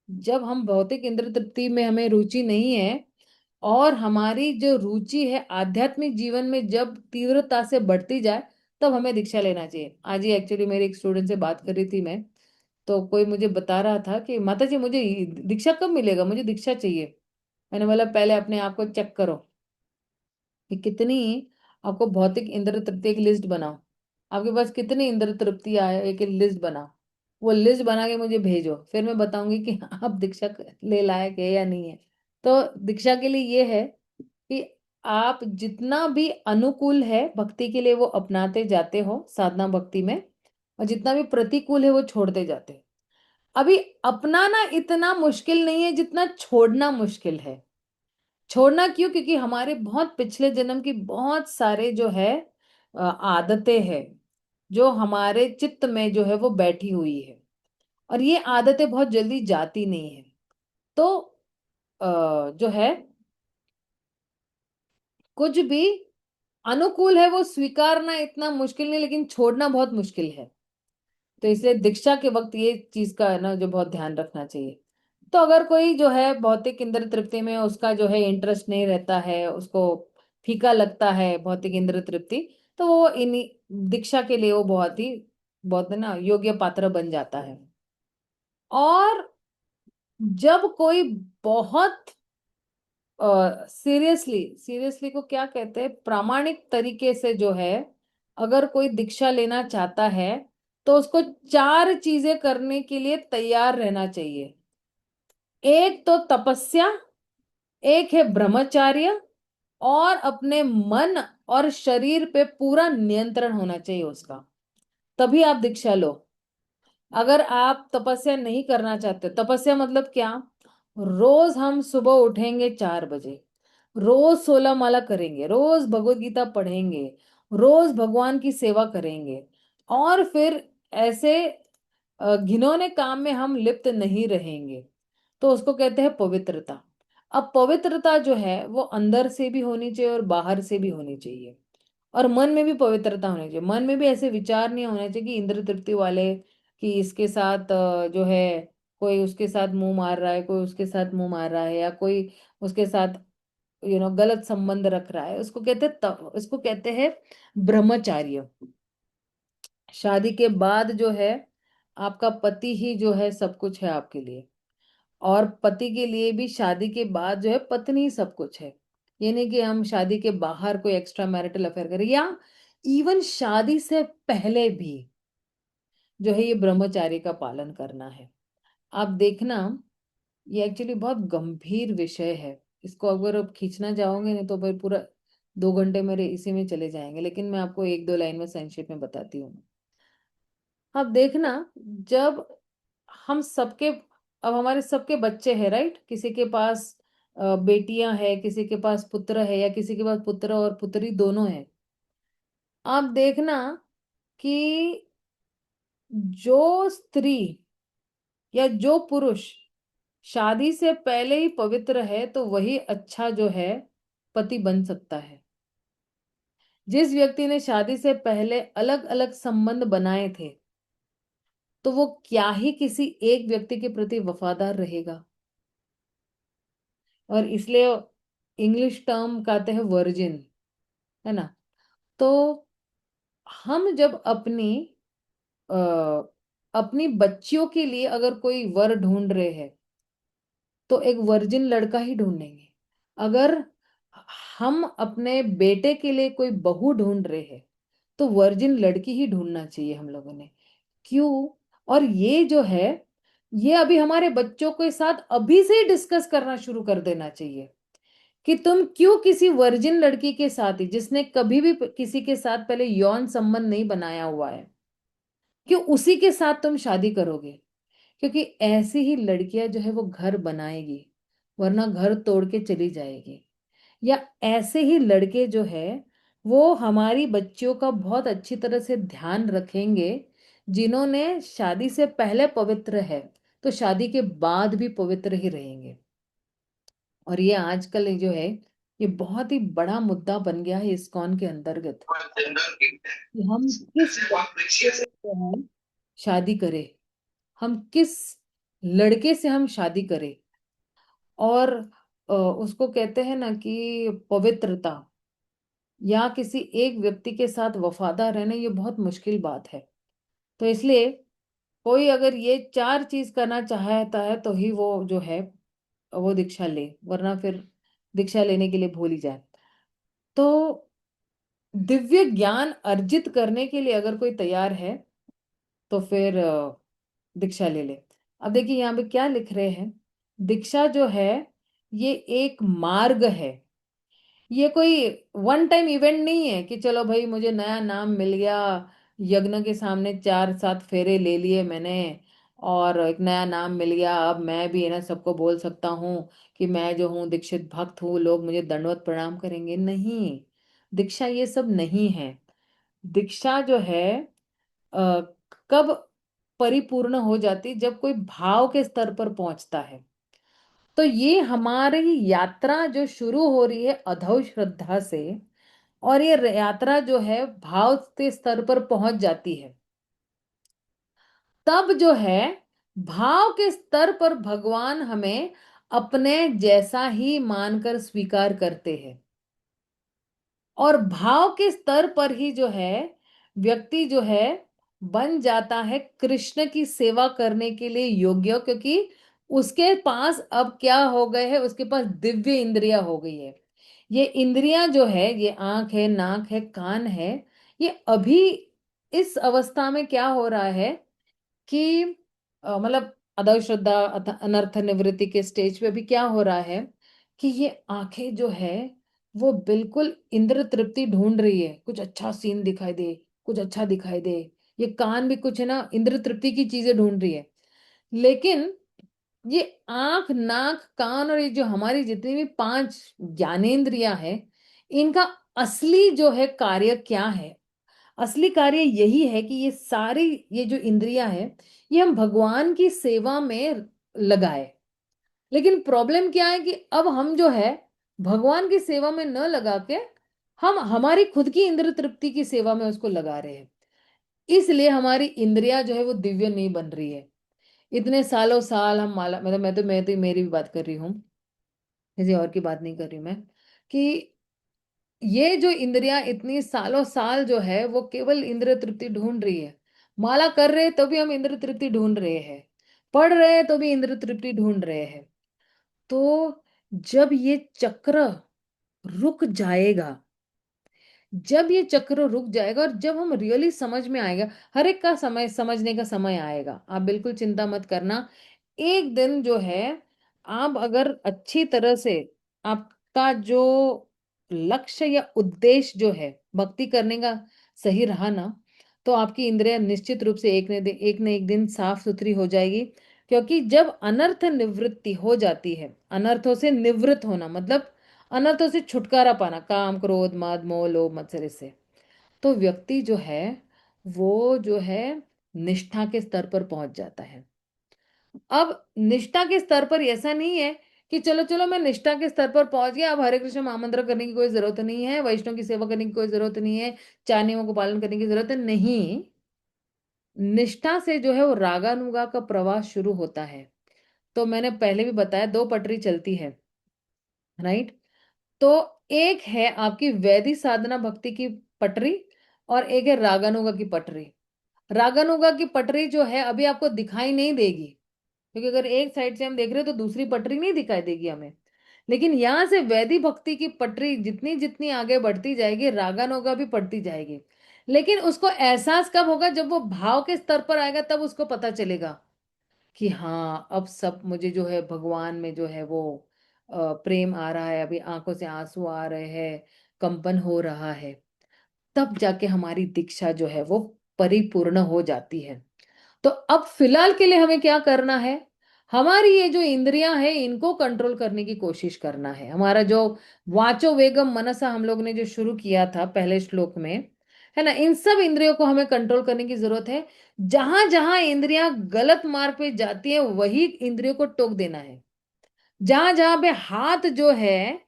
S1: जब हम भौतिक इंद्र तृप्ति में हमें रुचि नहीं है, और हमारी जो रुचि है आध्यात्मिक जीवन में जब तीव्रता से बढ़ती जाए, तब हमें दीक्षा लेना चाहिए। आज ही एक्चुअली मेरे एक स्टूडेंट से बात कर रही थी मैं, तो कोई मुझे बता रहा था कि माता जी मुझे दीक्षा कब मिलेगा, मुझे दीक्षा चाहिए। मैंने बोला पहले अपने आप को चेक करो कि कितनी आपको भौतिक इंद्र तृप्ति एक लिस्ट बनाओ, आपके पास कितनी इंद्र तृप्ति आए एक लिस्ट बनाओ, वो लिस्ट बना के मुझे भेजो, फिर मैं बताऊंगी कि आप दीक्षा ले लायक है या नहीं है। तो दीक्षा के लिए ये है कि आप जितना भी अनुकूल है भक्ति के लिए वो अपनाते जाते हो साधना भक्ति में, और जितना भी प्रतिकूल है वो छोड़ते जाते हो। अभी अपनाना इतना मुश्किल नहीं है जितना छोड़ना मुश्किल है। छोड़ना क्यों? क्योंकि हमारे बहुत पिछले जन्म की बहुत सारे जो है आदतें हैं जो हमारे चित्त में जो है वो बैठी हुई है, और ये आदतें बहुत जल्दी जाती नहीं है। तो जो है कुछ भी अनुकूल है वो स्वीकारना इतना मुश्किल नहीं, लेकिन छोड़ना बहुत मुश्किल है। तो इसलिए दीक्षा के वक्त ये चीज का है ना जो बहुत ध्यान रखना चाहिए। तो अगर कोई जो है भौतिक इंद्र तृप्ति में उसका जो है इंटरेस्ट नहीं रहता है, उसको फीका लगता है भौतिक इंद्र तृप्ति, तो वो इन दीक्षा के लिए वो बहुत है ना योग्य पात्र बन जाता है। और जब कोई बहुत सीरियसली सीरियसली को क्या कहते हैं, प्रामाणिक तरीके से जो है अगर कोई दीक्षा लेना चाहता है, तो उसको चार चीजें करने के लिए तैयार रहना चाहिए। एक तो तपस्या, एक है ब्रह्मचार्य, और अपने मन और शरीर पे पूरा नियंत्रण होना चाहिए उसका, तभी आप दीक्षा लो। अगर आप तपस्या नहीं करना चाहते, तपस्या मतलब क्या? रोज हम सुबह उठेंगे 4 बजे, रोज 16 माला करेंगे, रोज भगवत गीता पढ़ेंगे, रोज भगवान की सेवा करेंगे, और फिर ऐसे घिनौने काम में हम लिप्त नहीं रहेंगे, तो उसको कहते हैं पवित्रता। अब पवित्रता जो है वो अंदर से भी होनी चाहिए और बाहर से भी होनी चाहिए, और मन में भी पवित्रता होनी चाहिए। मन में भी ऐसे विचार नहीं होने चाहिए कि इंद्र तृप्ति वाले, कि इसके साथ जो है कोई उसके साथ मुंह मार रहा है, कोई उसके साथ मुंह मार रहा है, या कोई उसके साथ गलत संबंध रख रहा है, उसको कहते हैं ब्रह्मचार्य। शादी के बाद जो है आपका पति ही जो है सब कुछ है आपके लिए, और पति के लिए भी शादी के बाद जो है पत्नी ही सब कुछ है। ये नहीं कि हम शादी के बाहर कोई एक्स्ट्रा मैरिटल अफेयर करें, या इवन शादी से पहले भी जो है ये ब्रह्मचार्य का पालन करना है। आप देखना, ये एक्चुअली बहुत गंभीर विषय है, इसको अगर आप खींचना चाहोगे ना तो भाई पूरा 2 घंटे मेरे इसी में चले जाएंगे, लेकिन मैं आपको एक दो लाइन में संक्षेप में बताती हूँ। आप देखना, जब हम सबके, अब हमारे सबके बच्चे हैं राइट, किसी के पास बेटियां हैं, किसी के पास पुत्र है, या किसी के पास पुत्र और पुत्री दोनों है। आप देखना कि जो स्त्री या जो पुरुष शादी से पहले ही पवित्र है तो वही अच्छा जो है पति बन सकता है। जिस व्यक्ति ने शादी से पहले अलग अलग संबंध बनाए थे, तो वो क्या ही किसी एक व्यक्ति के प्रति वफादार रहेगा। और इसलिए इंग्लिश टर्म कहते हैं वर्जिन, है ना। तो हम जब अ, अपनी बच्चियों के लिए अगर कोई वर ढूंढ रहे हैं, तो एक वर्जिन लड़का ही ढूंढेंगे। अगर हम अपने बेटे के लिए कोई बहू ढूंढ रहे हैं, तो वर्जिन लड़की ही ढूंढना चाहिए हम लोगों ने। क्यों? और ये जो है, ये अभी हमारे बच्चों के साथ अभी से ही डिस्कस करना शुरू कर देना चाहिए कि तुम क्यों किसी वर्जिन लड़की के साथ ही, जिसने कभी भी किसी के साथ पहले यौन संबंध नहीं बनाया हुआ है, क्यों उसी के साथ तुम शादी करोगे? क्योंकि ऐसी ही लड़कियां जो है वो घर बनाएगी, वरना घर तोड़ के चली जाएगी। या ऐसे ही लड़के जो है वो हमारी बच्चियों का बहुत अच्छी तरह से ध्यान रखेंगे, जिन्होंने शादी से पहले पवित्र है तो शादी के बाद भी पवित्र ही रहेंगे। और ये आजकल ये जो है ये बहुत ही बड़ा मुद्दा बन गया है इस्कॉन के अंतर्गत, कि हम किस लड़के से जो है शादी करें, हम किस लड़के से हम शादी करें। और उसको कहते हैं ना कि पवित्रता या किसी एक व्यक्ति के साथ वफादार रहना ये बहुत मुश्किल बात है। तो इसलिए कोई अगर ये चार चीज करना चाहता है तो ही वो जो है वो दीक्षा ले, वरना फिर दीक्षा लेने के लिए भूल ही जाए। तो दिव्य ज्ञान अर्जित करने के लिए अगर कोई तैयार है तो फिर दीक्षा ले ले। अब देखिए यहाँ पे क्या लिख रहे हैं। दीक्षा जो है ये एक मार्ग है। ये कोई वन टाइम इवेंट नहीं है कि चलो भाई मुझे नया नाम मिल गया, यज्ञ के सामने 4-7 फेरे ले लिए मैंने और एक नया नाम मिल गया, अब मैं भी है ना सबको बोल सकता हूँ कि मैं जो हूँ दीक्षित भक्त हूँ, लोग मुझे दंडवत प्रणाम करेंगे। नहीं, दीक्षा ये सब नहीं है। दीक्षा जो है अ, कब परिपूर्ण हो जाती, जब कोई भाव के स्तर पर पहुंचता है। तो ये हमारी यात्रा जो शुरू हो रही है अधौ श्रद्धा से, और ये यात्रा जो है भाव के स्तर पर पहुंच जाती है, तब जो है भाव के स्तर पर भगवान हमें अपने जैसा ही मानकर स्वीकार करते हैं। और भाव के स्तर पर ही जो है व्यक्ति जो है बन जाता है कृष्ण की सेवा करने के लिए योग्य, क्योंकि उसके पास अब क्या हो गए है, उसके पास दिव्य इंद्रियां हो गई है। ये इंद्रियां जो है, ये आंख है, नाक है, कान है, ये अभी इस अवस्था में क्या हो रहा है कि मतलब अदव श्रद्धा अनर्थ निवृत्ति के स्टेज पे अभी क्या हो रहा है कि ये आंखें जो है वो बिल्कुल इंद्र तृप्ति ढूंढ रही है, कुछ अच्छा सीन दिखाई दे, कुछ अच्छा दिखाई दे। ये कान भी कुछ है ना इंद्र तृप्ति की चीजें ढूंढ रही है। लेकिन ये आंख, नाक, कान और ये जो हमारी जितनी भी 5 ज्ञानेंद्रियां हैं, इनका असली जो है कार्य क्या है? असली कार्य यही है कि ये सारी ये जो इंद्रियां हैं, ये हम भगवान की सेवा में लगाए। लेकिन प्रॉब्लम क्या है कि अब हम जो है भगवान की सेवा में न लगा के हम हमारी खुद की इंद्र तृप्ति की सेवा में उसको लगा रहे हैं। इसलिए हमारी इंद्रियां जो है वो दिव्य नहीं बन रही है। इतने सालों साल हम माला, मतलब मैं तो मेरी भी बात कर रही हूँ, किसी और की बात नहीं कर रही मैं, कि ये जो इंद्रियां इतनी सालों साल जो है वो केवल इंद्र तृप्ति ढूंढ रही है। माला कर रहे तो भी हम इंद्र तृप्ति ढूंढ रहे हैं, पढ़ रहे हैं तो भी इंद्र तृप्ति ढूंढ रहे हैं। तो जब ये चक्र रुक जाएगा, जब ये चक्र रुक जाएगा और जब हम रियली समझ में आएगा, हर एक का समय समझने का समय आएगा, आप बिल्कुल चिंता मत करना। एक दिन जो है आप अगर अच्छी तरह से आपका जो लक्ष्य या उद्देश्य जो है भक्ति करने का सही रहा ना, तो आपकी इंद्रियां निश्चित रूप से एक न एक दिन साफ सुथरी हो जाएगी। क्योंकि जब अनर्थ निवृत्ति हो जाती है, अनर्थों से निवृत्त होना मतलब अनर्थों से छुटकारा पाना, काम क्रोध मद मोह लोभ मत्सर से, तो व्यक्ति जो है वो जो है निष्ठा के स्तर पर पहुंच जाता है। अब निष्ठा के स्तर पर ऐसा नहीं है कि चलो चलो मैं निष्ठा के स्तर पर पहुंच गया, अब हरे कृष्ण महामंत्र करने की कोई जरूरत नहीं है, वैष्णव की सेवा करने की कोई जरूरत नहीं है, 4 नियमों को पालन करने की जरूरत है नहीं। निष्ठा से जो है वो रागानुगा का प्रवाह शुरू होता है। तो मैंने पहले भी बताया 2 पटरी चलती है, राइट? तो एक है आपकी वैदिक साधना भक्ति की पटरी, और एक है रागानुगा की पटरी। रागानुगा की पटरी जो है अभी आपको दिखाई नहीं देगी, क्योंकि अगर एक साइड से हम देख रहे हैं तो दूसरी पटरी नहीं दिखाई देगी हमें। लेकिन यहाँ से वैदिक भक्ति की पटरी जितनी जितनी आगे बढ़ती जाएगी, रागानुगा भी बढ़ती जाएगी। लेकिन उसको एहसास कब होगा? जब वो भाव के स्तर पर आएगा, तब उसको पता चलेगा कि हाँ अब सब मुझे जो है भगवान में जो है वो प्रेम आ रहा है, अभी आंखों से आंसू आ रहे हैं, कंपन हो रहा है। तब जाके हमारी दीक्षा जो है वो परिपूर्ण हो जाती है। तो अब फिलहाल के लिए हमें क्या करना है? हमारी ये जो इंद्रियां हैं इनको कंट्रोल करने की कोशिश करना है। हमारा जो वाचो वेगम मनसा हम लोग ने जो शुरू किया था पहले श्लोक में, है ना, इन सब इंद्रियों को हमें कंट्रोल करने की जरूरत है। जहां जहां इंद्रियां गलत मार्ग पे जाती है वही इंद्रियों को टोक देना है। जहां जहां पे हाथ जो है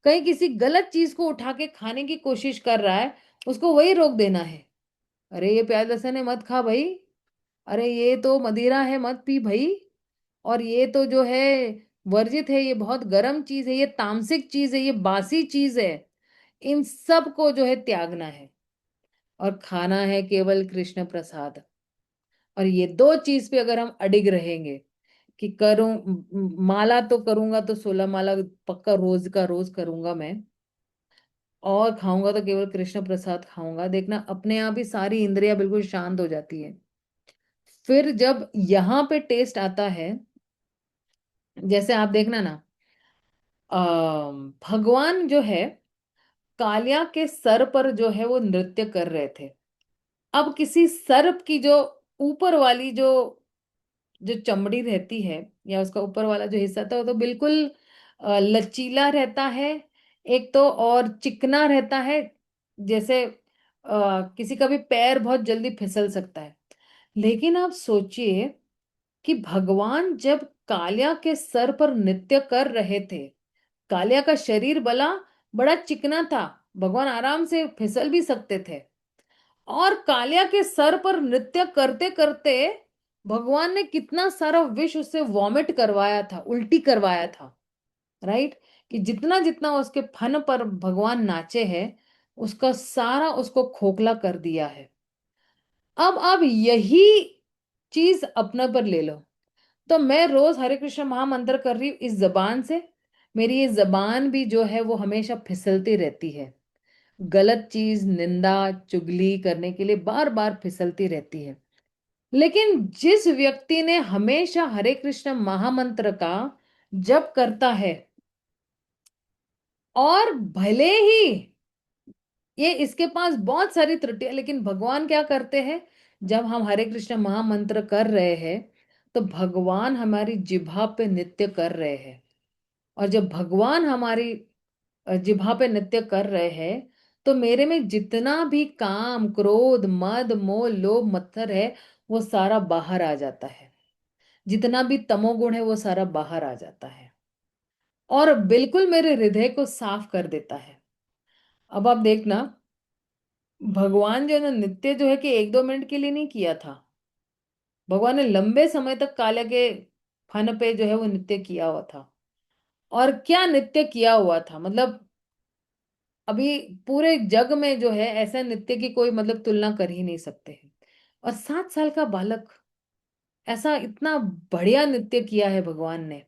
S1: कहीं किसी गलत चीज को उठा के खाने की कोशिश कर रहा है, उसको वही रोक देना है। अरे ये प्याज लहसुन है मत खा भाई, अरे ये तो मदिरा है मत पी भाई, और ये तो जो है वर्जित है, ये बहुत गर्म चीज है, ये तामसिक चीज है, ये बासी चीज है। इन सब को जो है त्यागना है और खाना है केवल कृष्ण प्रसाद। और ये 2 चीज पे अगर हम अडिग रहेंगे कि करूं, माला तो करूंगा तो 16 माला पक्का रोज का रोज करूंगा मैं, और खाऊंगा तो केवल कृष्ण प्रसाद खाऊंगा, देखना अपने आप ही सारी इंद्रियां बिल्कुल शांत हो जाती है। फिर जब यहाँ पे टेस्ट आता है, जैसे आप देखना ना, भगवान जो है कालिया के सर पर जो है वो नृत्य कर रहे थे। अब किसी सर्प की जो ऊपर वाली जो जो चमड़ी रहती है, या उसका ऊपर वाला जो हिस्सा था, वो तो बिल्कुल लचीला रहता है एक तो, और चिकना रहता है। जैसे किसी का भी पैर बहुत जल्दी फिसल सकता है। लेकिन आप सोचिए कि भगवान जब कालिया के सर पर नृत्य कर रहे थे, कालिया का शरीर भला बड़ा चिकना था, भगवान आराम से फिसल भी सकते थे, और कालिया के सर पर नृत्य करते करते भगवान ने कितना सारा विष उससे वॉमिट करवाया था, उल्टी करवाया था। राइट, कि जितना जितना उसके फन पर भगवान नाचे हैं, उसका सारा उसको खोखला कर दिया है। अब आप यही चीज अपने पर ले लो। तो मैं रोज हरे कृष्ण महामंत्र कर रही हूँ इस जबान से, मेरी ये जबान भी जो है वो हमेशा फिसलती रहती है, गलत चीज निंदा चुगली करने के लिए बार बार फिसलती रहती है। लेकिन जिस व्यक्ति ने हमेशा हरे कृष्ण महामंत्र का जप करता है, और भले ही ये इसके पास बहुत सारी त्रुटियां, लेकिन भगवान क्या करते हैं, जब हम हरे कृष्ण महामंत्र कर रहे हैं तो भगवान हमारी जिह्वा पे नृत्य कर रहे हैं। और जब भगवान हमारी जिह्वा पे नृत्य कर रहे हैं, तो मेरे में जितना भी काम क्रोध मद मोह लोभ मत्सर है, वो सारा बाहर आ जाता है। जितना भी तमोगुण है वो सारा बाहर आ जाता है, और बिल्कुल मेरे हृदय को साफ कर देता है। अब आप देखना, भगवान जो है ना नृत्य जो है कि 1-2 मिनट के लिए नहीं किया था, भगवान ने लंबे समय तक काले के फन पे जो है वो नृत्य किया हुआ था। और क्या नृत्य किया हुआ था, मतलब अभी पूरे जग में जो है ऐसा नृत्य की कोई मतलब तुलना कर ही नहीं सकते हैं। और 7 साल का बालक, ऐसा इतना बढ़िया नृत्य किया है भगवान ने।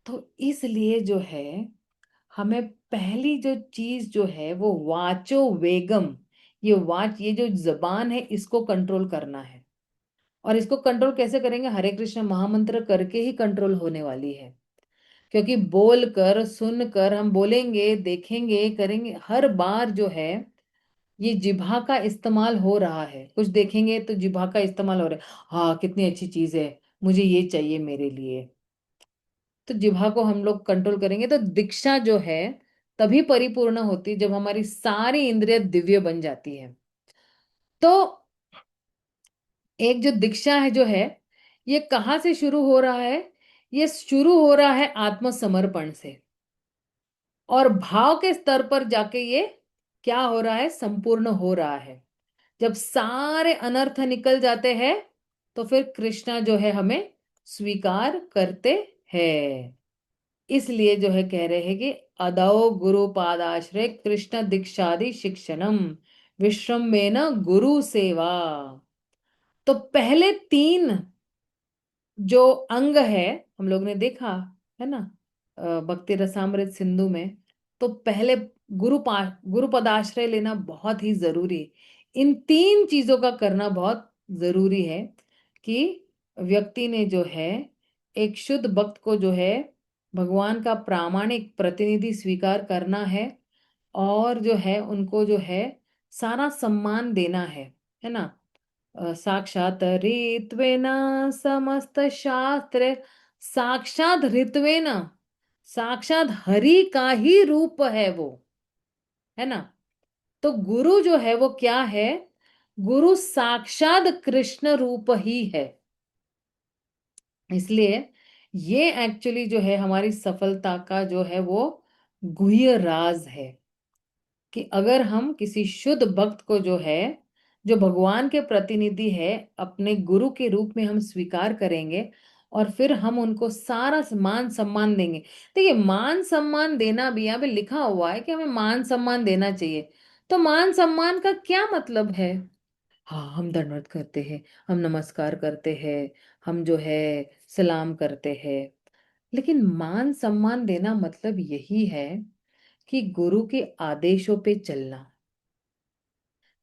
S1: तो इसलिए जो है हमें पहली जो चीज जो है वो वाचो वेगम, ये जो जबान है इसको कंट्रोल करना है। और इसको कंट्रोल कैसे करेंगे, हरे कृष्ण महामंत्र करके ही कंट्रोल होने वाली है। क्योंकि बोल कर सुन कर हम बोलेंगे देखेंगे करेंगे, हर बार जो है ये जिभा का इस्तेमाल हो रहा है, कुछ देखेंगे तो जिभा का इस्तेमाल हो रहा है, हाँ कितनी अच्छी चीज है, मुझे ये चाहिए मेरे लिए। तो जिह्वा को हम लोग कंट्रोल करेंगे तो दीक्षा जो है तभी परिपूर्ण होती है, जब हमारी सारी इंद्रिय दिव्य बन जाती है। तो एक जो दीक्षा है जो है, ये कहाँ से शुरू हो रहा है, ये शुरू हो रहा है आत्मसमर्पण से, और भाव के स्तर पर जाके ये क्या हो रहा है, संपूर्ण हो रहा है। जब सारे अनर्थ निकल जाते हैं, तो फिर कृष्णा जो है हमें स्वीकार करते हैं। इसलिए जो है कह रहे हैं कि अदौ गुरु पादाश्रय कृष्ण दीक्षादि शिक्षणम विश्रम में न गुरु सेवा। तो पहले 3 जो अंग है, हम लोग ने देखा है ना, भक्ति रसामृत सिंधु में, तो पहले गुरु पदाश्रय लेना बहुत ही जरूरी है। इन 3 चीजों का करना बहुत जरूरी है, कि व्यक्ति ने जो है एक शुद्ध भक्त को जो है भगवान का प्रामाणिक प्रतिनिधि स्वीकार करना है, और जो है उनको जो है सारा सम्मान देना है ना। साक्षात ऋत्वेन समस्त शास्त्र, साक्षात ऋत्वेन, साक्षात हरि का ही रूप है वो, है ना। तो गुरु जो है वो क्या है, गुरु साक्षात कृष्ण रूप ही है। इसलिए ये एक्चुअली जो है हमारी सफलता का जो है वो गुह्य राज है, कि अगर हम किसी शुद्ध भक्त को जो है, जो भगवान के प्रतिनिधि है, अपने गुरु के रूप में हम स्वीकार करेंगे, और फिर हम उनको सारा मान सम्मान देंगे। देखिए मान सम्मान देना भी यहाँ पे लिखा हुआ है कि हमें मान सम्मान देना चाहिए। तो मान सम्मान का क्या मतलब है, हाँ हम दंडवत करते हैं, हम नमस्कार करते हैं, हम जो है सलाम करते हैं, लेकिन मान सम्मान देना मतलब यही है कि गुरु के आदेशों पे चलना।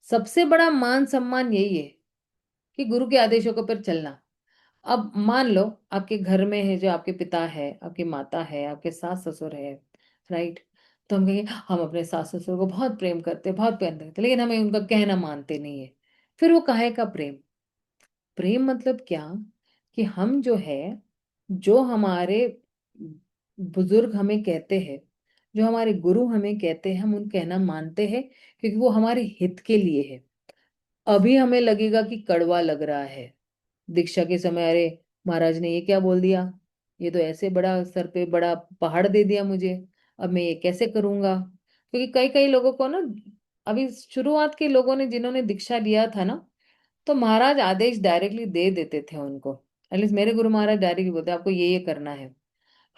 S1: सबसे बड़ा मान सम्मान यही है कि गुरु के आदेशों के पर चलना। अब मान लो आपके घर में है, जो आपके पिता है, आपकी माता है, आपके सास ससुर है, राइट। तो हम कहेंगे हम अपने सास ससुर को बहुत प्रेम करते हैं, बहुत प्यार करते हैं, लेकिन हमें उनका कहना मानते नहीं है। फिर वो काहे का प्रेम? प्रेम मतलब क्या? कि हम जो है, जो हमारे बुजुर्ग हमें कहते हैं, जो हमारे गुरु हमें कहते हैं, हम उन कहना मानते हैं, क्योंकि वो हमारे हित के लिए है। अभी हमें लगेगा कि कड़वा लग रहा है दीक्षा के समय, अरे महाराज ने ये क्या बोल दिया, ये तो ऐसे बड़ा सर पे बड़ा पहाड़ दे दिया मुझे, अब मैं ये कैसे करूंगा? क्योंकि कई कई लोगों को ना, अभी शुरुआत के लोगों ने जिन्होंने दीक्षा लिया था ना, तो महाराज आदेश डायरेक्टली दे देते थे उनको। एटलीस्ट मेरे गुरु महाराज डायरेक्टली बोलते आपको ये करना है।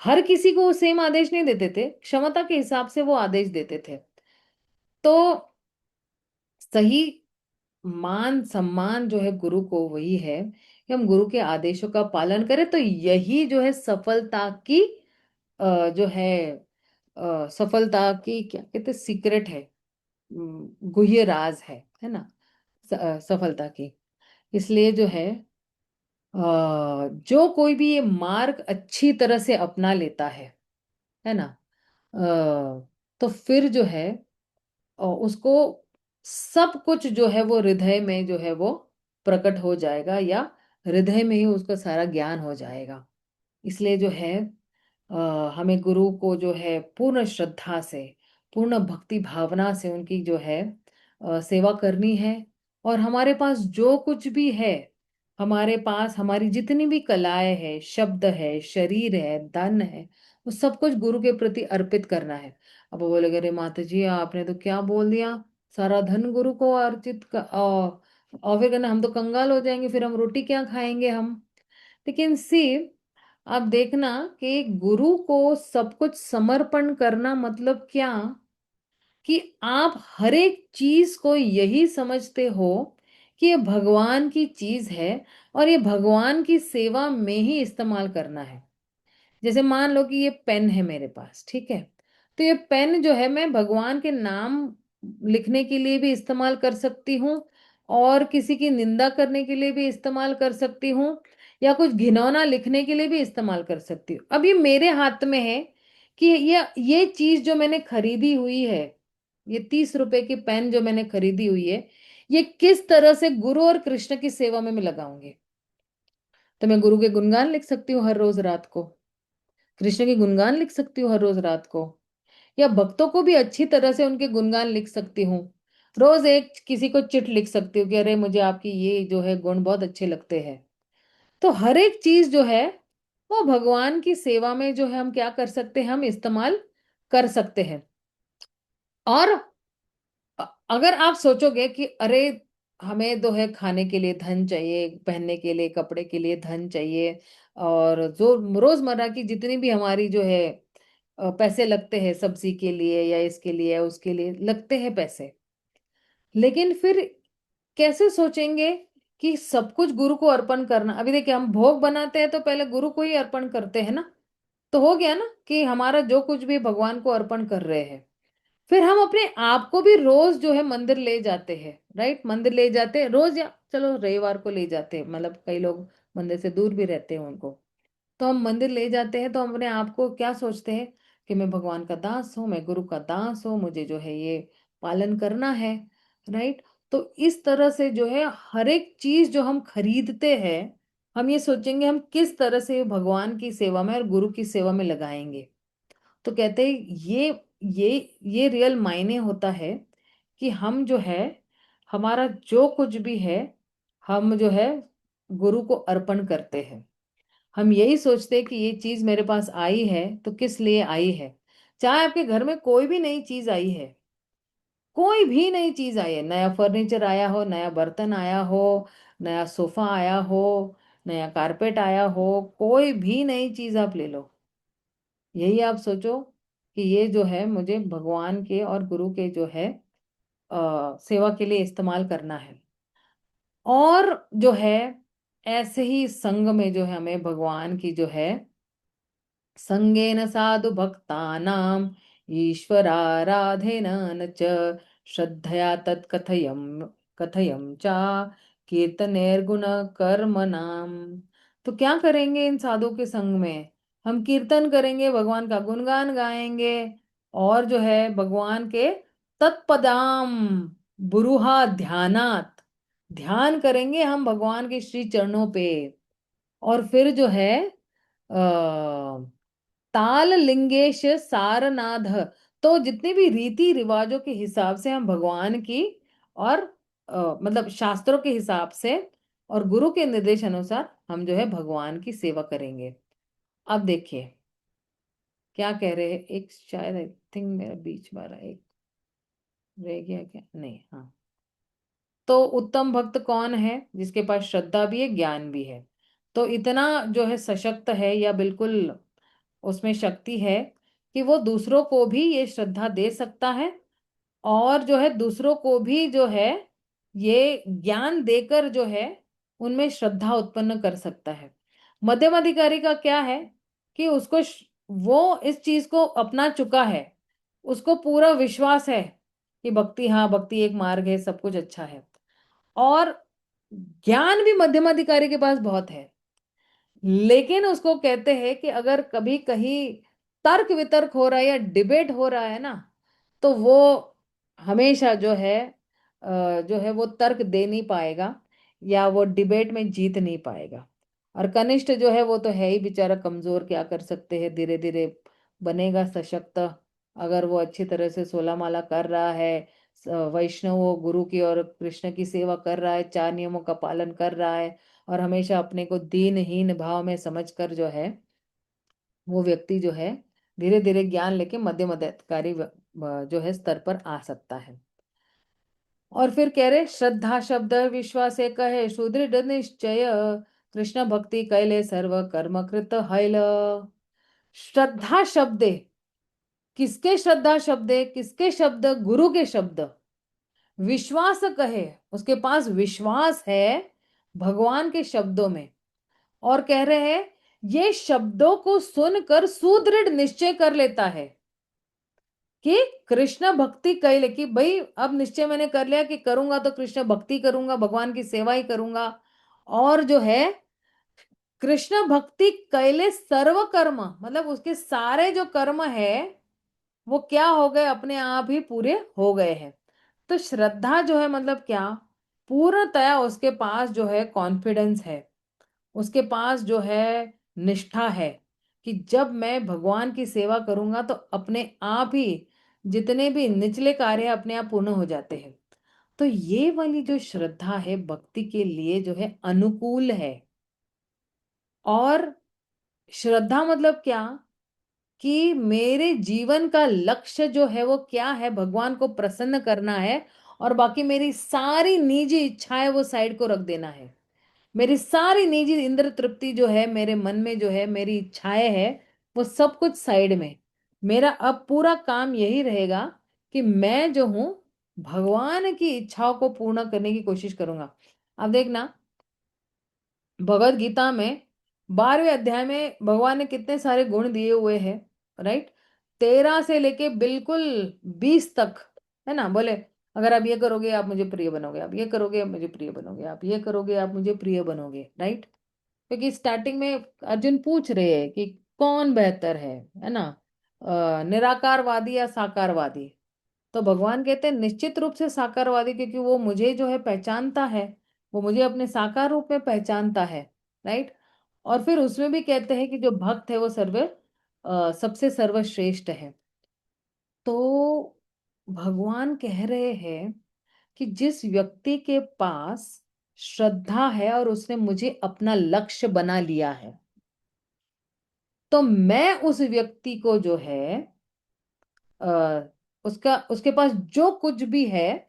S1: हर किसी को वो सेम आदेश नहीं देते थे, क्षमता के हिसाब से वो आदेश देते थे। तो सही मान सम्मान जो है गुरु को वही है कि हम गुरु के आदेशों का पालन करें। तो यही जो है सफलता की जो है सफलता की क्या कहते सीक्रेट है, गुह्य राज है ना, सफलता की। इसलिए जो है जो कोई भी ये मार्ग अच्छी तरह से अपना लेता है ना, तो फिर जो है उसको सब कुछ जो है वो हृदय में जो है वो प्रकट हो जाएगा, या हृदय में ही उसका सारा ज्ञान हो जाएगा। इसलिए जो है हमें गुरु को जो है पूर्ण श्रद्धा से, पूर्ण भक्ति भावना से उनकी जो है सेवा करनी है। और हमारे पास जो कुछ भी है, हमारे पास हमारी जितनी भी कलाएं हैं, शब्द है, शरीर है, धन है, वो सब कुछ गुरु के प्रति अर्पित करना है। अब वो बोलेगे अरे माता जी आपने तो क्या बोल दिया, सारा धन गुरु को और फिर कहना हम तो कंगाल हो जाएंगे, फिर हम रोटी क्या खाएंगे हम। लेकिन सी, आप देखना कि गुरु को सब कुछ समर्पण करना मतलब क्या, कि आप हर एक चीज को यही समझते हो कि ये भगवान की चीज है, और ये भगवान की सेवा में ही इस्तेमाल करना है। जैसे मान लो कि ये पेन है मेरे पास, ठीक है, तो ये पेन जो है मैं भगवान के नाम लिखने के लिए भी इस्तेमाल कर सकती हूँ, और किसी की निंदा करने के लिए भी इस्तेमाल कर सकती हूँ, या कुछ घिनौना लिखने के लिए भी इस्तेमाल कर सकती हूँ। अब ये मेरे हाथ में है कि ये चीज जो मैंने खरीदी हुई है, ये 30 रुपए की पेन जो मैंने खरीदी हुई है, ये किस तरह से गुरु और कृष्ण की सेवा में मैं लगाऊंगी। तो मैं गुरु के गुणगान लिख सकती हूँ हर रोज रात को, कृष्ण के गुणगान लिख सकती हूँ हर रोज रात को, या भक्तों को भी अच्छी तरह से उनके गुणगान लिख सकती हूँ। रोज एक किसी को चिट लिख सकती हूँ कि अरे मुझे आपकी ये जो है गुण बहुत अच्छे लगते हैं। तो हर एक चीज जो है वो भगवान की सेवा में जो है हम क्या कर सकते हैं, हम इस्तेमाल कर सकते हैं। और अगर आप सोचोगे कि अरे हमें तो है खाने के लिए धन चाहिए, पहनने के लिए कपड़े के लिए धन चाहिए, और जो रोजमर्रा की जितनी भी हमारी जो है पैसे लगते हैं, सब्जी के लिए या इसके लिए या उसके लिए लगते हैं पैसे, लेकिन फिर कैसे सोचेंगे कि सब कुछ गुरु को अर्पण करना। अभी देखिए हम भोग बनाते हैं तो पहले गुरु को ही अर्पण करते हैं ना, तो हो गया ना कि हमारा जो कुछ भी भगवान को अर्पण कर रहे हैं। फिर हम अपने आप को भी रोज जो है मंदिर ले जाते हैं, राइट, मंदिर ले जाते हैं रोज, या चलो रविवार को ले जाते हैं, मतलब कई लोग मंदिर से दूर भी रहते हैं उनको। तो हम मंदिर ले जाते हैं तो हम अपने आप को क्या सोचते हैं कि मैं भगवान का दास हूँ, मैं गुरु का दास हूँ, मुझे जो है ये पालन करना है, राइट। तो इस तरह से जो है हर एक चीज जो हम खरीदते हैं, हम ये सोचेंगे हम किस तरह से भगवान की सेवा में और गुरु की सेवा में लगाएंगे। तो कहते हैं ये ये रियल मायने होता है कि हम जो है, हमारा जो कुछ भी है, हम जो है गुरु को अर्पण करते हैं। हम यही सोचते हैं कि ये चीज मेरे पास आई है तो किस लिए आई है। चाहे आपके घर में कोई भी नई चीज आई है, कोई भी नई चीज आई है, नया फर्नीचर आया हो, नया बर्तन आया हो, नया सोफा आया हो, नया कारपेट आया हो, कोई भी नई चीज आप ले लो, यही आप सोचो कि ये जो है मुझे भगवान के और गुरु के जो है सेवा के लिए इस्तेमाल करना है। और जो है ऐसे ही संग में जो है हमें भगवान की जो है संगेन साधु भक्तानाम ईश्वराराधेन न च श्रद्धया तत्कथयम कथयम चा कीर्तनेर्गुण कर्मणाम। तो क्या करेंगे इन साधुओं के संग में? हम कीर्तन करेंगे, भगवान का गुणगान गाएंगे, और जो है भगवान के तत्पदाम बुरुहा ध्यानात, ध्यान करेंगे हम भगवान के श्री चरणों पे। और फिर जो है ताल लिंगेश सारनाथ, तो जितने भी रीति रिवाजों के हिसाब से हम भगवान की और मतलब शास्त्रों के हिसाब से और गुरु के निर्देश अनुसार हम जो है भगवान की सेवा करेंगे। अब देखिए क्या कह रहे हैं, एक शायद आई थिंक मेरा बीच वाला एक रह गया क्या, नहीं, हाँ। तो उत्तम भक्त कौन है? जिसके पास श्रद्धा भी है, ज्ञान भी है, तो इतना जो है सशक्त है या बिल्कुल उसमें शक्ति है कि वो दूसरों को भी ये श्रद्धा दे सकता है, और जो है दूसरों को भी जो है ये ज्ञान देकर जो है उनमें श्रद्धा उत्पन्न कर सकता है। मध्यम अधिकारी का क्या है कि वो इस चीज को अपना चुका है, उसको पूरा विश्वास है कि भक्ति, हाँ भक्ति एक मार्ग है, सब कुछ अच्छा है, और ज्ञान भी मध्यम अधिकारी के पास बहुत है। लेकिन उसको कहते हैं कि अगर कभी कहीं तर्क वितर्क हो रहा है या डिबेट हो रहा है ना, तो वो हमेशा जो है वो तर्क दे नहीं पाएगा, या वो डिबेट में जीत नहीं पाएगा। और कनिष्ठ जो है वो तो है ही बेचारा कमजोर, क्या कर सकते हैं, धीरे धीरे बनेगा सशक्त। अगर वो अच्छी तरह से सोलह माला कर रहा है, वैष्णव गुरु की और कृष्ण की सेवा कर रहा है, चार नियमों का पालन कर रहा है, और हमेशा अपने को दीनहीन भाव में समझकर जो है वो व्यक्ति जो है धीरे धीरे ज्ञान लेके मध्यम अधिकारी जो है स्तर पर आ सकता है। और फिर कह रहे श्रद्धा शब्द विश्वास एक है सुदृढ़ निश्चय, कृष्ण भक्ति कैले सर्व कर्म कृत हैल। श्रद्धा शब्द है, किसके श्रद्धा शब्द है, किसके शब्द? गुरु के शब्द। विश्वास कहे, उसके पास विश्वास है भगवान के शब्दों में, और कह रहे हैं ये शब्दों को सुनकर सुदृढ़ निश्चय कर लेता है कि कृष्ण भक्ति कैले, कि भाई अब निश्चय मैंने कर लिया कि करूंगा तो कृष्ण भक्ति करूंगा, भगवान की सेवा ही करूंगा। और जो है कृष्ण भक्ति कैले सर्व कर्म, मतलब उसके सारे जो कर्म है वो क्या हो गए, अपने आप ही पूरे हो गए हैं। तो श्रद्धा जो है मतलब क्या, पूर्णतया उसके पास जो है कॉन्फिडेंस है, उसके पास जो है निष्ठा है कि जब मैं भगवान की सेवा करूंगा तो अपने आप ही जितने भी निचले कार्य हैं अपने आप पूर्ण हो जाते हैं। तो ये वाली जो श्रद्धा है भक्ति के लिए जो है अनुकूल है। और श्रद्धा मतलब क्या, कि मेरे जीवन का लक्ष्य जो है वो क्या है, भगवान को प्रसन्न करना है, और बाकी मेरी सारी निजी इच्छाएं वो साइड को रख देना है। मेरी सारी निजी इंद्र तृप्ति जो है मेरे मन में, जो है मेरी इच्छाएं है, वो सब कुछ साइड में। मेरा अब पूरा काम यही रहेगा कि मैं जो हूं भगवान की इच्छाओं को पूर्ण करने की कोशिश करूंगा। अब देखना भगवत गीता में 12वें अध्याय में भगवान ने कितने सारे गुण दिए हुए हैं, राइट? 13 से लेके बिल्कुल 20 तक, है ना? बोले अगर आप ये करोगे आप मुझे प्रिय बनोगे, आप ये करोगे आप मुझे प्रिय बनोगे, आप ये करोगे आप मुझे प्रिय बनोगे, राइट? क्योंकि स्टार्टिंग में अर्जुन पूछ रहे हैं कि कौन बेहतर है ना, निराकारवादी या साकारवादी? तो भगवान कहते हैं निश्चित रूप से साकारवादी, क्योंकि वो मुझे जो है पहचानता है, वो मुझे अपने साकार रूप में पहचानता है, राइट? और फिर उसमें भी कहते हैं कि जो भक्त है वो सबसे सर्वश्रेष्ठ है। तो भगवान कह रहे हैं कि जिस व्यक्ति के पास श्रद्धा है और उसने मुझे अपना लक्ष्य बना लिया है, तो मैं उस व्यक्ति को जो है आ, उसका उसके पास जो कुछ भी है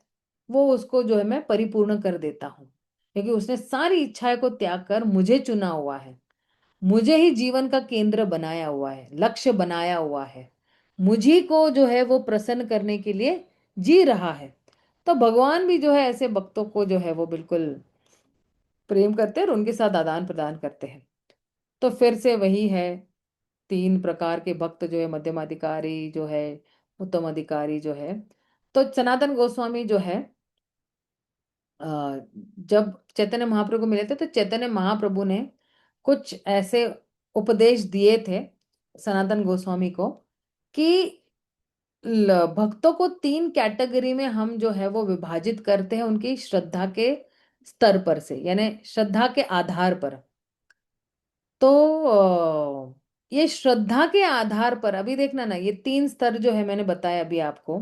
S1: वो उसको जो है मैं परिपूर्ण कर देता हूँ, क्योंकि उसने सारी इच्छाएं को त्याग कर मुझे चुना हुआ है, मुझे ही जीवन का केंद्र बनाया हुआ है, लक्ष्य बनाया हुआ है, मुझी को जो है वो प्रसन्न करने के लिए जी रहा है। तो भगवान भी जो है ऐसे भक्तों को जो है वो बिल्कुल प्रेम करते हैं और उनके साथ आदान प्रदान करते हैं। तो फिर से वही है, तीन प्रकार के भक्त जो है मध्यमाधिकारी जो है उत्तम अधिकारी जो है। तो सनातन गोस्वामी जो है, अ, जब चैतन्य महाप्रभु को मिले थे तो चैतन्य महाप्रभु ने कुछ ऐसे उपदेश दिए थे सनातन गोस्वामी को कि भक्तों को तीन कैटेगरी में हम जो है वो विभाजित करते हैं उनकी श्रद्धा के स्तर पर से, यानी श्रद्धा के आधार पर। तो ये श्रद्धा के आधार पर अभी देखना ना, ये तीन स्तर जो है मैंने बताया अभी आपको,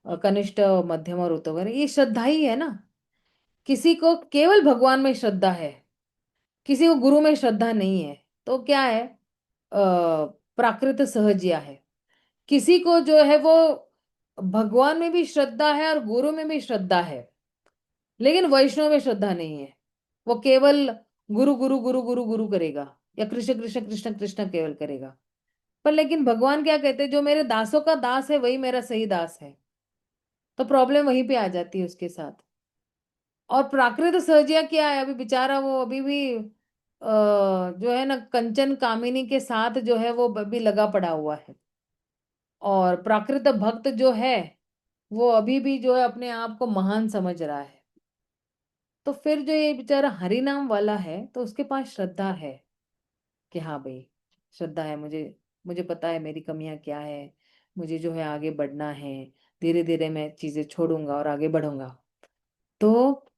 S1: कनिष्ठ, मध्यम और उत्तम, ये श्रद्धा ही है ना। किसी को केवल भगवान में श्रद्धा है, किसी को गुरु में श्रद्धा नहीं है, तो क्या है, प्राकृत सहजिया है। किसी को जो है वो भगवान में भी श्रद्धा है और गुरु में भी श्रद्धा है, लेकिन वैष्णव में श्रद्धा नहीं है। वो केवल गुरु गुरु गुरु गुरु गुरु करेगा, या कृष्ण कृष्ण कृष्ण कृष्ण केवल करेगा। पर लेकिन भगवान क्या कहते हैं, जो मेरे दासों का दास है वही मेरा सही दास है। तो प्रॉब्लम वहीं पे आ जाती है उसके साथ। और प्राकृत सहजिया क्या है, अभी बेचारा वो अभी भी जो है ना कंचन कामिनी के साथ जो है वो अभी लगा पड़ा हुआ है। और प्राकृत भक्त जो है वो अभी भी जो है अपने आप को महान समझ रहा है। तो फिर जो ये बेचारा हरि नाम वाला है तो उसके पास श्रद्धा है कि हाँ भाई, श्रद्धा है, मुझे मुझे पता है मेरी कमियां क्या है, मुझे जो है आगे बढ़ना है, धीरे धीरे मैं चीजें छोड़ूंगा और आगे बढ़ूंगा। तो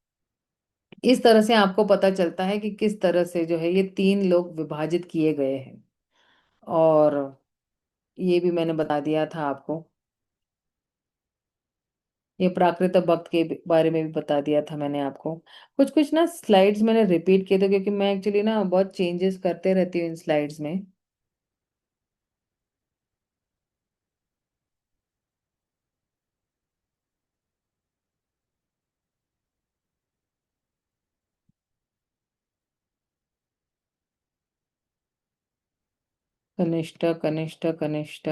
S1: इस तरह से आपको पता चलता है कि किस तरह से जो है ये तीन लोग विभाजित किए गए हैं। और ये भी मैंने बता दिया था आपको, ये प्राकृत भक्त के बारे में भी बता दिया था मैंने आपको। कुछ कुछ ना स्लाइड्स मैंने रिपीट किए थे, क्योंकि मैं एक्चुअली ना बहुत चेंजेस करते रहती हूँ इन स्लाइड्स में। कनिष्ठ कनिष्ठ कनिष्ठ,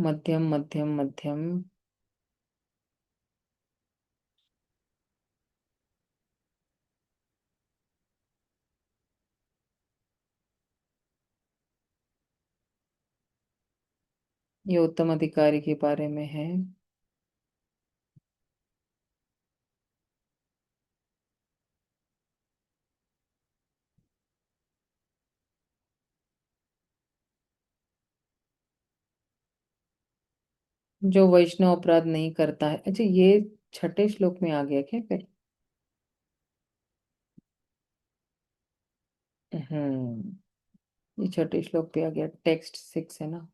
S1: मध्यम मध्यम मध्यम, ये उत्तम अधिकारी के बारे में है। जो वैष्णव अपराध नहीं करता है, अच्छा ये छठे श्लोक में आ गया क्या फिर? ये छठे श्लोक पे आ गया, टेक्स्ट 6 है ना।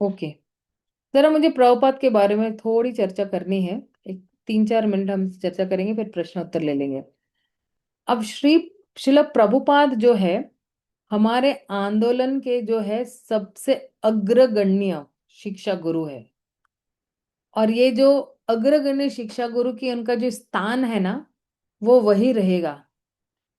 S1: ओके, जरा मुझे प्रभुपाद के बारे में थोड़ी चर्चा करनी है। एक 3-4 मिनट हम चर्चा करेंगे, फिर प्रश्न उत्तर ले लेंगे। अब शिल प्रभुपाद जो है हमारे आंदोलन के जो है सबसे अग्रगण्य शिक्षा गुरु है। और ये जो अग्रगण्य शिक्षा गुरु की उनका जो स्थान है ना, वो वही रहेगा।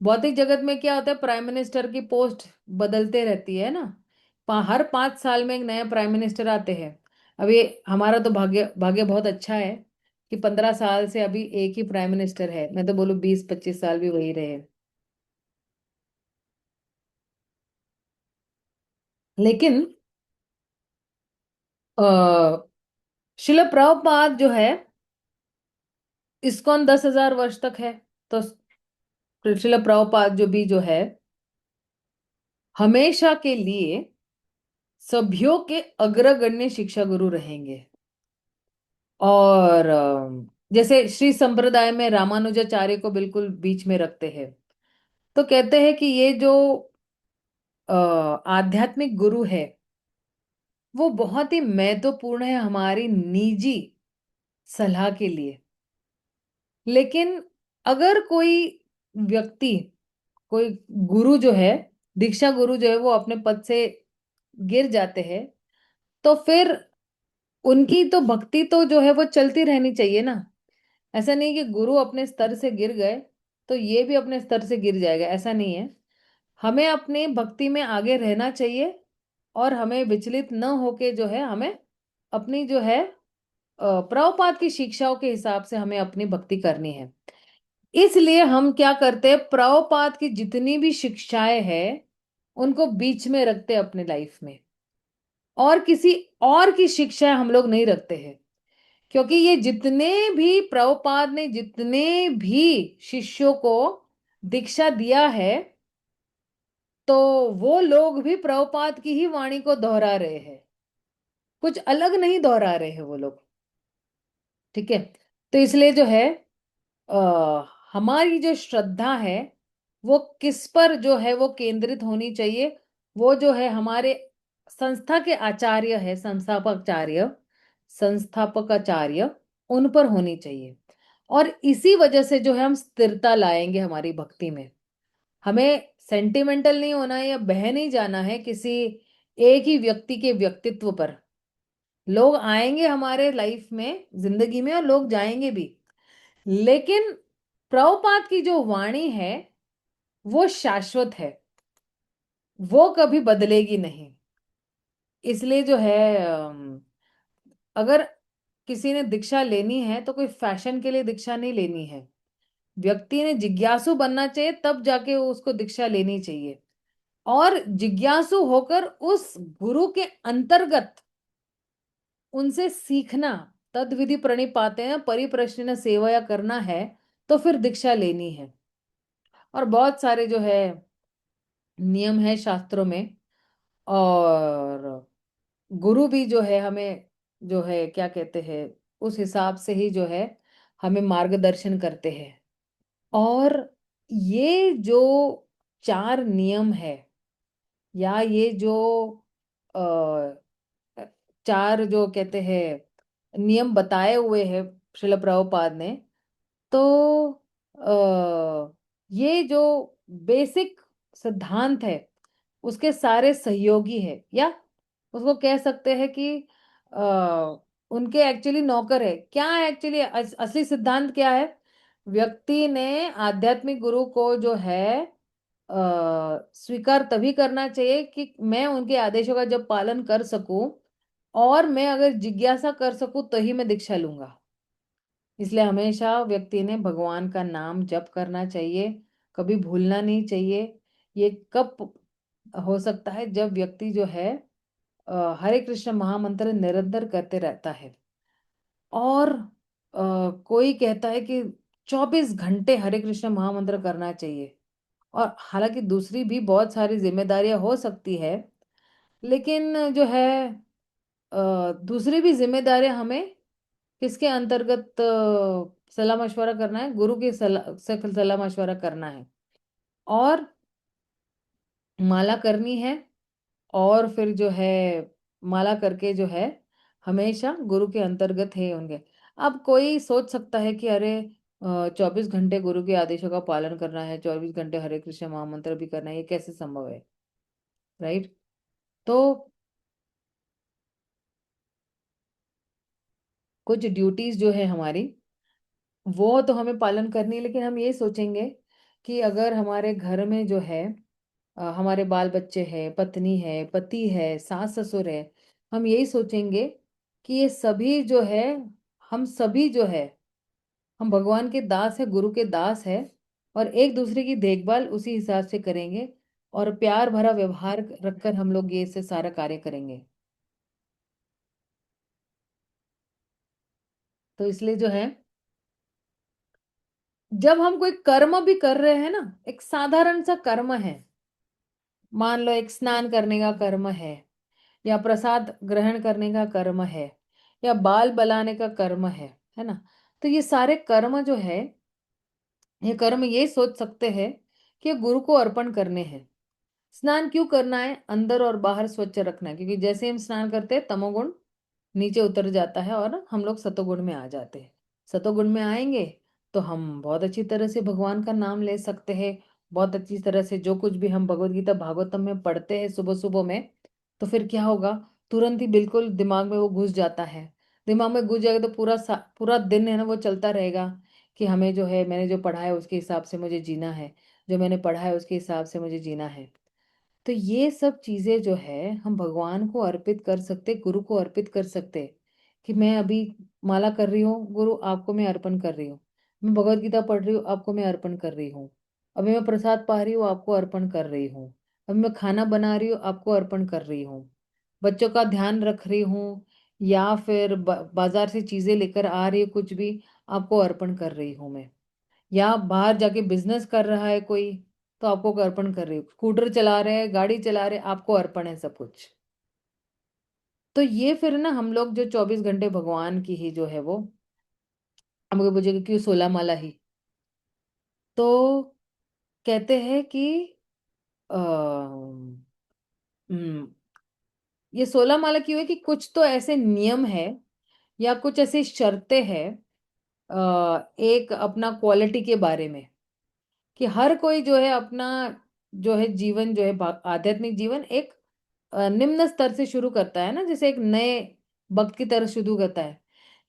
S1: भौतिक जगत में क्या होता है, प्राइम मिनिस्टर की पोस्ट बदलते रहती है ना, हर 5 साल में एक नया प्राइम मिनिस्टर आते हैं। अभी हमारा तो भाग्य भाग्य बहुत अच्छा है कि 15 साल से अभी एक ही प्राइम मिनिस्टर है, मैं तो बोलूँ 20-25 साल भी वही रहे। लेकिन आ, शिल प्रभुपाद जो है, इस्कॉन 10,000 वर्ष तक है। तो शिल प्रभुपाद जो भी जो है हमेशा के लिए सभ्यों के अग्रगण्य शिक्षा गुरु रहेंगे। और जैसे श्री संप्रदाय में रामानुजाचार्य को बिल्कुल बीच में रखते हैं। तो कहते हैं कि ये जो आध्यात्मिक गुरु है वो बहुत ही महत्वपूर्ण है हमारी निजी सलाह के लिए। लेकिन अगर कोई व्यक्ति, कोई गुरु जो है, दीक्षा गुरु जो है, वो अपने पद से गिर जाते हैं, तो फिर उनकी तो भक्ति तो जो है वो चलती रहनी चाहिए ना। ऐसा नहीं कि गुरु अपने स्तर से गिर गए तो ये भी अपने स्तर से गिर जाएगा, ऐसा नहीं है। हमें अपनी भक्ति में आगे रहना चाहिए और हमें विचलित न होके जो है हमें अपनी जो है प्रभुपाद की शिक्षाओं के हिसाब से हमें अपनी भक्ति करनी है। इसलिए हम क्या करते हैं, प्रभुपाद की जितनी भी शिक्षाएं हैं उनको बीच में रखते हैं अपने लाइफ में, और किसी और की शिक्षाएं हम लोग नहीं रखते हैं। क्योंकि ये जितने भी प्रभुपाद ने जितने भी शिष्यों को दीक्षा दिया है, तो वो लोग भी प्रभुपाद की ही वाणी को दोहरा रहे हैं, कुछ अलग नहीं दोहरा रहे हैं वो लोग। ठीक है। तो इसलिए जो है हमारी जो श्रद्धा है वो किस पर जो है वो केंद्रित होनी चाहिए। वो जो है हमारे संस्था के आचार्य है, संस्थापक आचार्य, उन पर होनी चाहिए। और इसी वजह से जो है हम स्थिरता लाएंगे हमारी भक्ति में। हमें सेंटिमेंटल नहीं होना है या बह नहीं जाना है किसी एक ही व्यक्ति के व्यक्तित्व पर। लोग आएंगे हमारे लाइफ में, जिंदगी में, और लोग जाएंगे भी, लेकिन प्रभुपाद की जो वाणी है वो शाश्वत है, वो कभी बदलेगी नहीं। इसलिए जो है अगर किसी ने दीक्षा लेनी है तो कोई फैशन के लिए दीक्षा नहीं लेनी है। व्यक्ति ने जिज्ञासु बनना चाहिए, तब जाके वो उसको दीक्षा लेनी चाहिए। और जिज्ञासु होकर उस गुरु के अंतर्गत उनसे सीखना, तद विधि प्रणिपाते हैं परिप्रश्न सेवया करना है, तो फिर दीक्षा लेनी है। और बहुत सारे जो है नियम है शास्त्रों में, और गुरु भी जो है हमें जो है क्या कहते हैं उस हिसाब से ही जो है हमें मार्गदर्शन करते हैं। और ये जो चार नियम है, या ये जो अ, चार जो कहते हैं नियम बताए हुए हैं श्रील प्रभुपाद ने, तो ये जो बेसिक सिद्धांत है उसके सारे सहयोगी है, या उसको कह सकते हैं कि उनके एक्चुअली नौकर है। क्या एक्चुअली असली सिद्धांत क्या है? व्यक्ति ने आध्यात्मिक गुरु को जो है स्वीकार तभी करना चाहिए कि मैं उनके आदेशों का जब पालन कर सकूं, और मैं अगर जिज्ञासा कर सकूं तो ही मैं दीक्षा लूंगा। इसलिए हमेशा व्यक्ति ने भगवान का नाम जप करना चाहिए, कभी भूलना नहीं चाहिए। ये कब हो सकता है? जब व्यक्ति जो है हरे कृष्ण महामंत्र निरंतर करते रहता है। और कोई कहता है कि 24 घंटे हरे कृष्ण महामंत्र करना चाहिए। और हालांकि दूसरी भी बहुत सारी जिम्मेदारियां हो सकती है, लेकिन जो है दूसरी भी जिम्मेदारियां हमें किसके अंतर्गत सलाह मशवरा करना है? गुरु की सलाह से सलाह मशवरा करना है, और माला करनी है। और फिर जो है माला करके जो है हमेशा गुरु के अंतर्गत है होंगे। अब कोई सोच सकता है कि अरे 24 घंटे गुरु के आदेशों का पालन करना है, 24 घंटे हरे कृष्ण महामंत्र भी करना है, ये कैसे संभव है? राइट। तो कुछ ड्यूटीज जो है हमारी वो तो हमें पालन करनी है, लेकिन हम ये सोचेंगे कि अगर हमारे घर में जो है हमारे बाल बच्चे हैं, पत्नी है, पति है, सास ससुर है, हम यही सोचेंगे कि ये सभी जो है, हम सभी जो है, हम भगवान के दास है, गुरु के दास है, और एक दूसरे की देखभाल उसी हिसाब से करेंगे, और प्यार भरा व्यवहार रखकर हम लोग ये से सारा कार्य करेंगे। तो इसलिए जो है जब हम कोई कर्म भी कर रहे हैं ना, एक साधारण सा कर्म है, मान लो एक स्नान करने का कर्म है, या प्रसाद ग्रहण करने का कर्म है, या बाल बलाने का कर्म है ना? तो ये सारे कर्म जो है, ये कर्म ये सोच सकते हैं कि ये गुरु को अर्पण करने हैं। स्नान क्यों करना है? अंदर और बाहर स्वच्छ रखना है, क्योंकि जैसे हम स्नान करते हैं तमोगुण नीचे उतर जाता है और हम लोग सतोगुण में आ जाते हैं। सतोगुण में आएंगे तो हम बहुत अच्छी तरह से भगवान का नाम ले सकते हैं। बहुत अच्छी तरह से जो कुछ भी हम भगवत गीता भागवतम में पढ़ते हैं सुबह सुबह में, तो फिर क्या होगा? तुरंत ही बिल्कुल दिमाग में वो घुस जाता है। दिमाग में घुस जाएगा तो पूरा दिन है ना वो चलता रहेगा कि हमें जो है मैंने जो पढ़ा है उसके हिसाब से मुझे जीना है, जो मैंने पढ़ा है उसके हिसाब से मुझे जीना है। तो ये सब चीजें जो है हम भगवान को अर्पित कर सकते, गुरु को अर्पित कर सकते। कि मैं अभी माला कर रही हूँ गुरु, आपको मैं अर्पण कर रही हूँ। मैं भगवत गीता पढ़ रही हूँ, आपको मैं अर्पण कर रही हूँ। अभी मैं प्रसाद पा रही हूँ, आपको अर्पण कर रही हूँ। अभी मैं खाना बना रही हूँ, आपको अर्पण कर रही हूँ। बच्चों का ध्यान रख रही हूँ, या फिर बाजार से चीजें लेकर आ रही हूँ, कुछ भी आपको अर्पण कर रही हूँ मैं। या बाहर जाके बिजनेस कर रहा है कोई, तो आपको अर्पण कर रही हूँ। स्कूटर चला रहे हैं, गाड़ी चला रहे हैं, आपको अर्पण है सब कुछ। तो ये फिर ना हम लोग जो 24 घंटे भगवान की ही जो है वो, हमको पूछेगा क्यों 16 माला ही। तो कहते हैं कि आ, ये 16 माला क्यों है कि कुछ तो ऐसे नियम है या कुछ ऐसी शर्तें हैं, एक अपना क्वालिटी के बारे में, कि हर कोई जो है अपना जो है जीवन जो है आध्यात्मिक जीवन एक निम्न स्तर से शुरू करता है ना, जैसे एक नए भक्त की तरह शुरू करता है।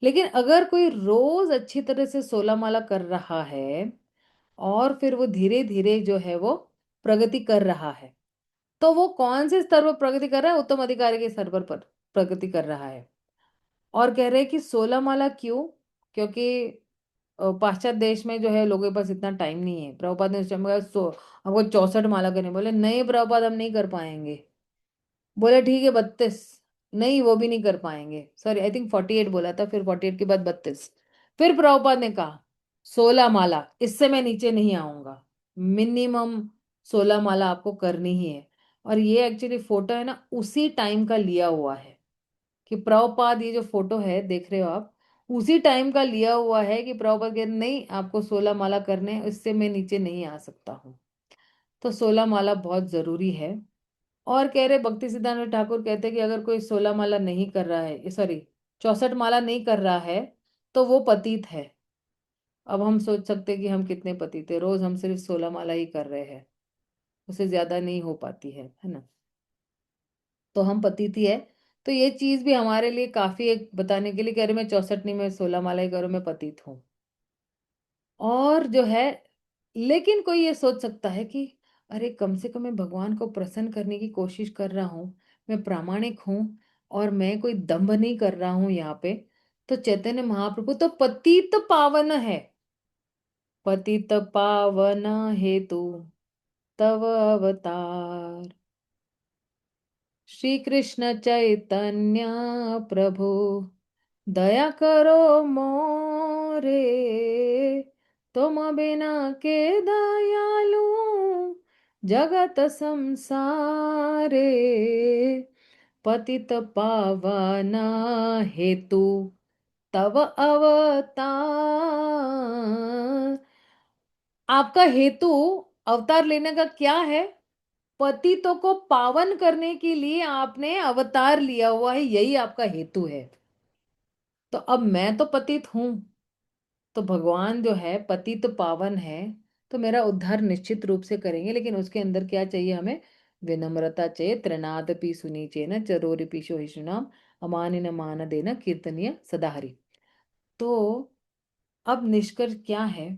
S1: लेकिन अगर कोई रोज अच्छी तरह से 16 माला कर रहा है और फिर वो धीरे धीरे जो है वो प्रगति कर रहा है, तो वो कौन से स्तर पर प्रगति कर रहा है? उत्तम अधिकारी के स्तर पर प्रगति कर रहा है। और कह रहे हैं कि 16 माला क्यों? क्योंकि पाश्चात्य देश में जो है लोगों के पास इतना टाइम नहीं है। प्रभुपाद ने उस टाइम कहा हमको 64 माला करने, बोले नहीं प्रभुपाद हम नहीं कर पाएंगे। बोले ठीक है 32। नहीं वो भी नहीं कर पाएंगे, सॉरी आई थिंक 48 बोला था, फिर 48 के बाद 32। फिर प्रभुपाद ने कहा 16 माला, इससे मैं नीचे नहीं आऊंगा। मिनिमम 16 माला आपको करनी ही है। और ये एक्चुअली फोटो है ना उसी टाइम का लिया हुआ है, कि प्रभुपाद ये जो फोटो है देख रहे हो आप, उसी टाइम का लिया हुआ है कि प्रभुपाद कह रहे नहीं आपको 16 माला करने हैं, इससे मैं नीचे नहीं आ सकता हूँ। तो 16 माला बहुत जरूरी है। और कह रहे भक्ति सिद्धांत ठाकुर कहते हैं कि अगर कोई 16 माला नहीं कर रहा है, सॉरी 64 माला नहीं कर रहा है, तो वो पतित है। अब हम सोच सकते हैं कि हम कितने पतित है, रोज हम सिर्फ 16 माला ही कर रहे हैं, उससे ज्यादा नहीं हो पाती है ना। तो हम पतित ही है। तो ये चीज भी हमारे लिए काफी एक बताने के लिए, कह रहे मैं 64 नहीं, मैं 16 माला ही करूँ, मैं पतित हूँ। और जो है, लेकिन कोई ये सोच सकता है कि अरे कम से कम मैं भगवान को प्रसन्न करने की कोशिश कर रहा हूँ, मैं प्रामाणिक हूँ, और मैं कोई दंभ नहीं कर रहा हूँ यहाँ पे। तो चैतन्य महाप्रभु तो पतित पावन है। पतित पावन हेतु तव अवतार, श्री कृष्ण चैतन्य प्रभु दया करो मोरे, तुम बिना के दयालु जगत संसारे, पतित पावन हेतु तव अवतार। आपका हेतु अवतार लेने का क्या है? पतितों को पावन करने के लिए आपने अवतार लिया हुआ है, यही आपका हेतु है। तो अब मैं तो पतित हूं, तो भगवान जो है पतित पावन है, तो मेरा उद्धार निश्चित रूप से करेंगे। लेकिन उसके अंदर क्या चाहिए हमें? विनम्रता चाहिए। त्रिनादपि सुनीचेन चरोरिपि सहिष्णुनाम अमानिन मान देना कीर्तनीय सदाहरि। तो अब निष्कर्ष क्या है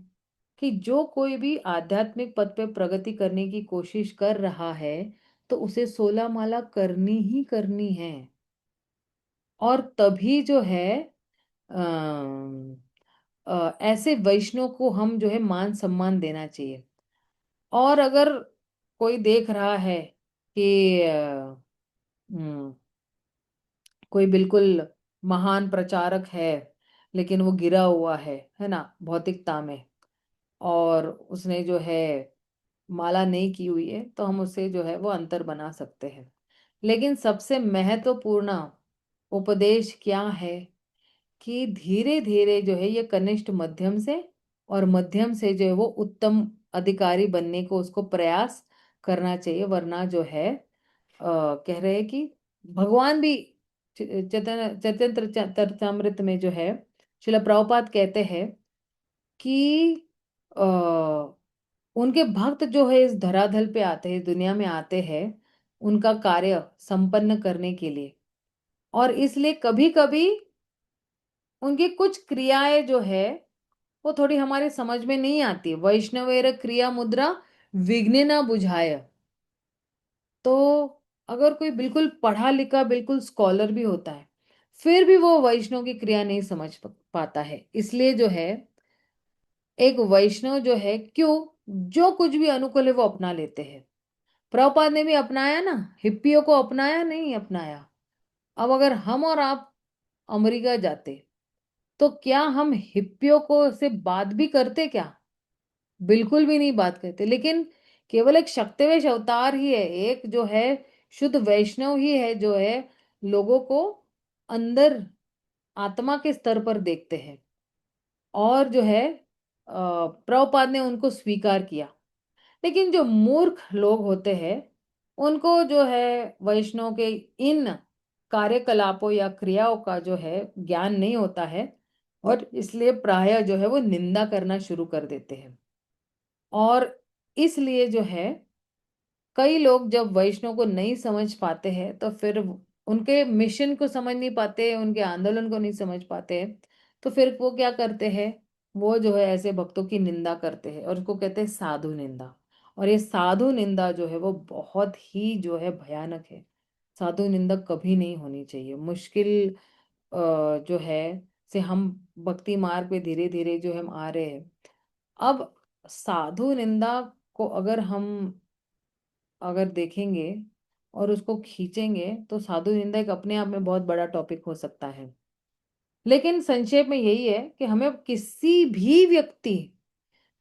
S1: कि जो कोई भी आध्यात्मिक पद पे प्रगति करने की कोशिश कर रहा है, तो उसे 16 माला करनी ही करनी है। और तभी जो है ऐसे वैष्णव को हम जो है मान सम्मान देना चाहिए। और अगर कोई देख रहा है कि हम्म, कोई बिल्कुल महान प्रचारक है, लेकिन वो गिरा हुआ है ना भौतिकता में, और उसने जो है माला नहीं की हुई है, तो हम उसे जो है वो अंतर बना सकते हैं। लेकिन सबसे महत्वपूर्ण उपदेश क्या है? कि धीरे धीरे जो है ये कनिष्ठ मध्यम से, और मध्यम से जो है वो उत्तम अधिकारी बनने को उसको प्रयास करना चाहिए। वरना जो है कह रहे हैं कि भगवान भी चैतन्य चरितमृत में जो है श्रील प्रभुपाद कहते हैं कि आ, उनके भक्त जो है इस धरातल पे आते हैं, दुनिया में आते हैं उनका कार्य संपन्न करने के लिए। और इसलिए कभी कभी उनकी कुछ क्रियाएं जो है वो थोड़ी हमारे समझ में नहीं आती। वैष्णवेर क्रिया मुद्रा विघ्न न बुझाय। तो अगर कोई बिल्कुल पढ़ा लिखा बिल्कुल स्कॉलर भी होता है, फिर भी वो वैष्णव की क्रिया नहीं समझ पाता है। इसलिए जो है, एक वैष्णव जो है, क्यों, जो कुछ भी अनुकूल है वो अपना लेते हैं। प्रभुपाद ने भी अपनाया ना, हिप्पियों को अपनाया नहीं अपनाया। अब अगर हम और आप अमेरिका जाते, तो क्या हम हिप्पियों को से बात भी करते क्या? बिल्कुल भी नहीं बात करते। लेकिन केवल एक शक्तिवेश अवतार ही है, एक जो है शुद्ध वैष्णव ही है, जो है लोगों को अंदर आत्मा के स्तर पर देखते हैं। और जो है प्रभुपाद ने उनको स्वीकार किया। लेकिन जो मूर्ख लोग होते हैं, उनको जो है वैष्णव के इन कार्यकलापों या क्रियाओं का जो है ज्ञान नहीं होता है, और इसलिए प्रायः जो है वो निंदा करना शुरू कर देते हैं। और इसलिए जो है, कई लोग जब वैष्णव को नहीं समझ पाते हैं, तो फिर उनके मिशन को समझ नहीं पाते, उनके आंदोलन को नहीं समझ पाते, तो फिर वो क्या करते हैं, वो जो है ऐसे भक्तों की निंदा करते हैं, और उसको कहते हैं साधु निंदा। और ये साधु निंदा जो है वो बहुत ही जो है भयानक है। साधु निंदा कभी नहीं होनी चाहिए। मुश्किल जो है से हम भक्ति मार्ग पे धीरे धीरे जो हम आ रहे हैं। अब साधु निंदा को अगर देखेंगे और उसको खींचेंगे, तो साधु निंदा एक अपने आप में बहुत बड़ा टॉपिक हो सकता है। लेकिन संक्षेप में यही है कि हमें किसी भी व्यक्ति,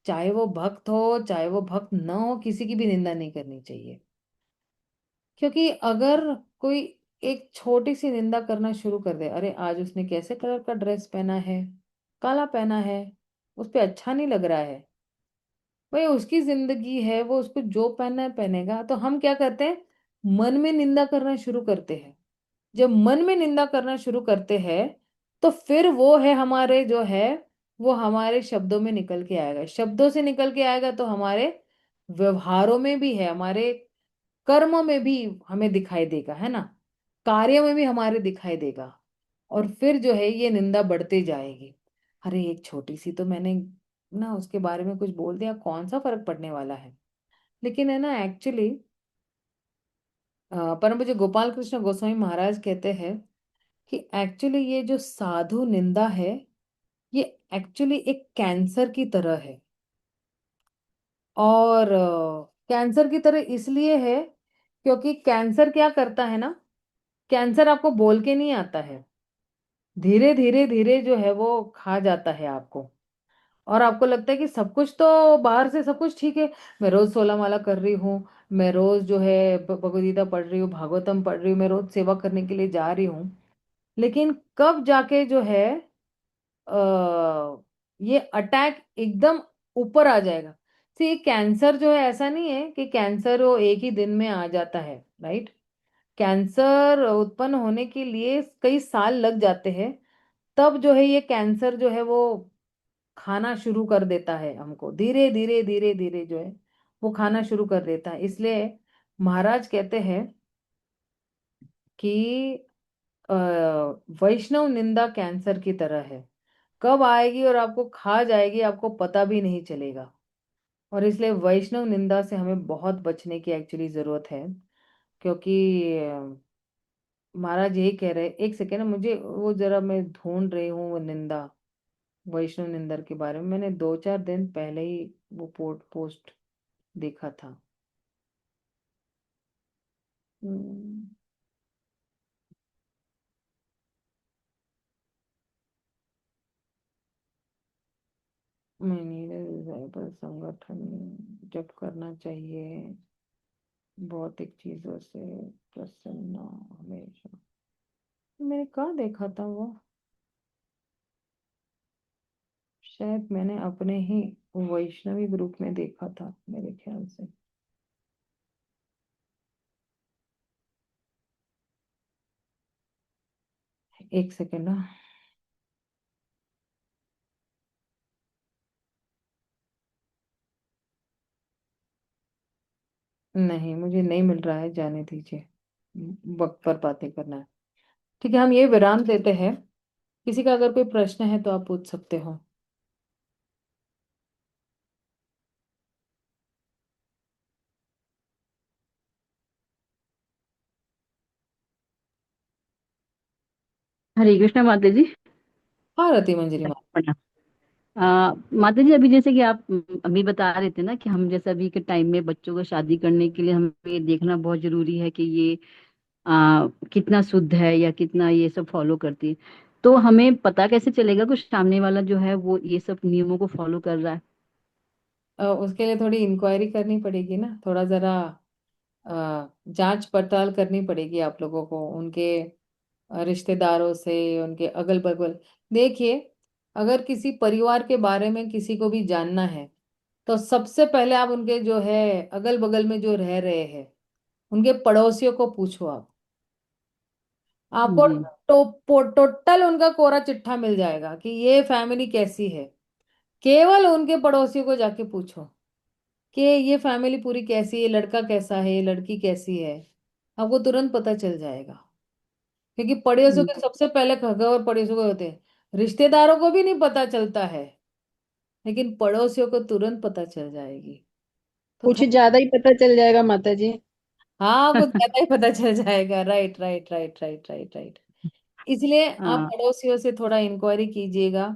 S1: चाहे वो भक्त हो चाहे वो भक्त न हो, किसी की भी निंदा नहीं करनी चाहिए। क्योंकि अगर कोई एक छोटी सी निंदा करना शुरू कर दे, अरे आज उसने कैसे कलर का ड्रेस पहना है, काला पहना है, उस पे अच्छा नहीं लग रहा है, भाई उसकी जिंदगी है, वो उसको जो पहनना है पहनेगा। तो हम क्या करते हैं, मन में निंदा करना शुरू करते हैं। जब मन में निंदा करना शुरू करते हैं, तो फिर वो है हमारे जो है, वो हमारे शब्दों में निकल के आएगा। शब्दों से निकल के आएगा तो हमारे व्यवहारों में भी है, हमारे कर्म में भी हमें दिखाई देगा, है ना, कार्य में भी हमारे दिखाई देगा। और फिर जो है ये निंदा बढ़ते जाएगी। अरे एक छोटी सी तो मैंने ना उसके बारे में कुछ बोल दिया, कौन सा फर्क पड़ने वाला है। लेकिन है ना, एक्चुअली परम पूज्य गोपाल कृष्ण गोस्वामी महाराज कहते हैं कि एक्चुअली ये जो साधु निंदा है, ये एक्चुअली एक कैंसर की तरह है। और कैंसर की तरह इसलिए है क्योंकि कैंसर क्या करता है ना, कैंसर आपको बोल के नहीं आता है, धीरे धीरे धीरे जो है वो खा जाता है आपको। और आपको लगता है कि सब कुछ तो बाहर से सब कुछ ठीक है, मैं रोज 16 माला कर रही हूँ, मैं रोज जो है भगवद गीता पढ़ रही हूँ, भागवतम पढ़ रही हूँ, मैं रोज सेवा करने के लिए जा रही हूँ। लेकिन कब जाके जो है ये अटैक एकदम ऊपर आ जाएगा। सी कैंसर जो है, ऐसा नहीं है कि कैंसर वो एक ही दिन में आ जाता है, राइट। कैंसर उत्पन्न होने के लिए कई साल लग जाते हैं। तब जो है ये कैंसर जो है वो खाना शुरू कर देता है हमको, धीरे धीरे धीरे धीरे जो है वो खाना शुरू कर देता है। इसलिए महाराज कहते हैं कि अ, वैष्णव निंदा कैंसर की तरह है, कब आएगी और आपको खा जाएगी आपको पता भी नहीं चलेगा। और इसलिए वैष्णव निंदा से हमें बहुत बचने की एक्चुअली जरूरत है। क्योंकि महाराज यही कह रहे, एक सेकेंड मुझे वो जरा मैं ढूंढ रही हूँ वो निंदा, वैष्णव निंदर के बारे में मैंने 2-4 दिन पहले ही वो पोस्ट देखा था। हम्म, मैं नीरज पर संगठन जब करना चाहिए, भौतिक चीजों से प्रसन्न हमेशा। मैंने कहाँ देखा था वो, शायद मैंने अपने ही वैष्णवी ग्रुप में देखा था मेरे ख्याल से। एक सेकेंड ना। नहीं मुझे नहीं मिल रहा है, जाने दीजिए, वक्त पर बातें करना है। ठीक है, हम ये विराम देते हैं। किसी का अगर कोई प्रश्न है तो आप पूछ सकते हो।
S2: हरे कृष्णा माता जी।
S1: हाँ रति मंजरी माँ।
S2: प्रणाम। माता जी, अभी जैसे कि आप अभी बता रहे थे ना कि हम जैसे अभी के टाइम में बच्चों को शादी करने के लिए हमें ये देखना बहुत जरूरी है कि ये कितना शुद्ध है या कितना ये सब फॉलो करती है। तो हमें पता कैसे चलेगा कुछ सामने वाला जो है वो ये सब नियमों को फॉलो कर रहा है?
S1: उसके लिए थोड़ी इंक्वायरी करनी पड़ेगी ना, थोड़ा जरा जांच पड़ताल करनी पड़ेगी आप लोगों को, उनके रिश्तेदारों से, उनके अगल बगल। देखिए, अगर किसी परिवार के बारे में किसी को भी जानना है, तो सबसे पहले आप उनके जो है अगल बगल में जो रह रहे हैं, उनके पड़ोसियों को पूछो आप। आपको
S2: जी।
S1: टोटल उनका कोरा चिट्ठा मिल जाएगा कि ये फैमिली कैसी है। केवल उनके पड़ोसियों को जाके पूछो कि ये फैमिली पूरी कैसी है, लड़का कैसा है, लड़की कैसी है। आपको तुरंत पता चल जाएगा, क्योंकि पड़ोसियों
S2: हम्म,
S1: के सबसे पहले खबर पड़ोसियों को होते हैं, रिश्तेदारों को भी नहीं पता चलता है, लेकिन पड़ोसियों को तुरंत पता चल जाएगी। तो
S3: कुछ ज्यादा ही पता चल जाएगा माता जी।
S1: हाँ, कुछ ज्यादा ही पता चल जाएगा। Right right right right right right. इसलिए आप
S2: हाँ
S1: पड़ोसियों से थोड़ा इंक्वायरी कीजिएगा,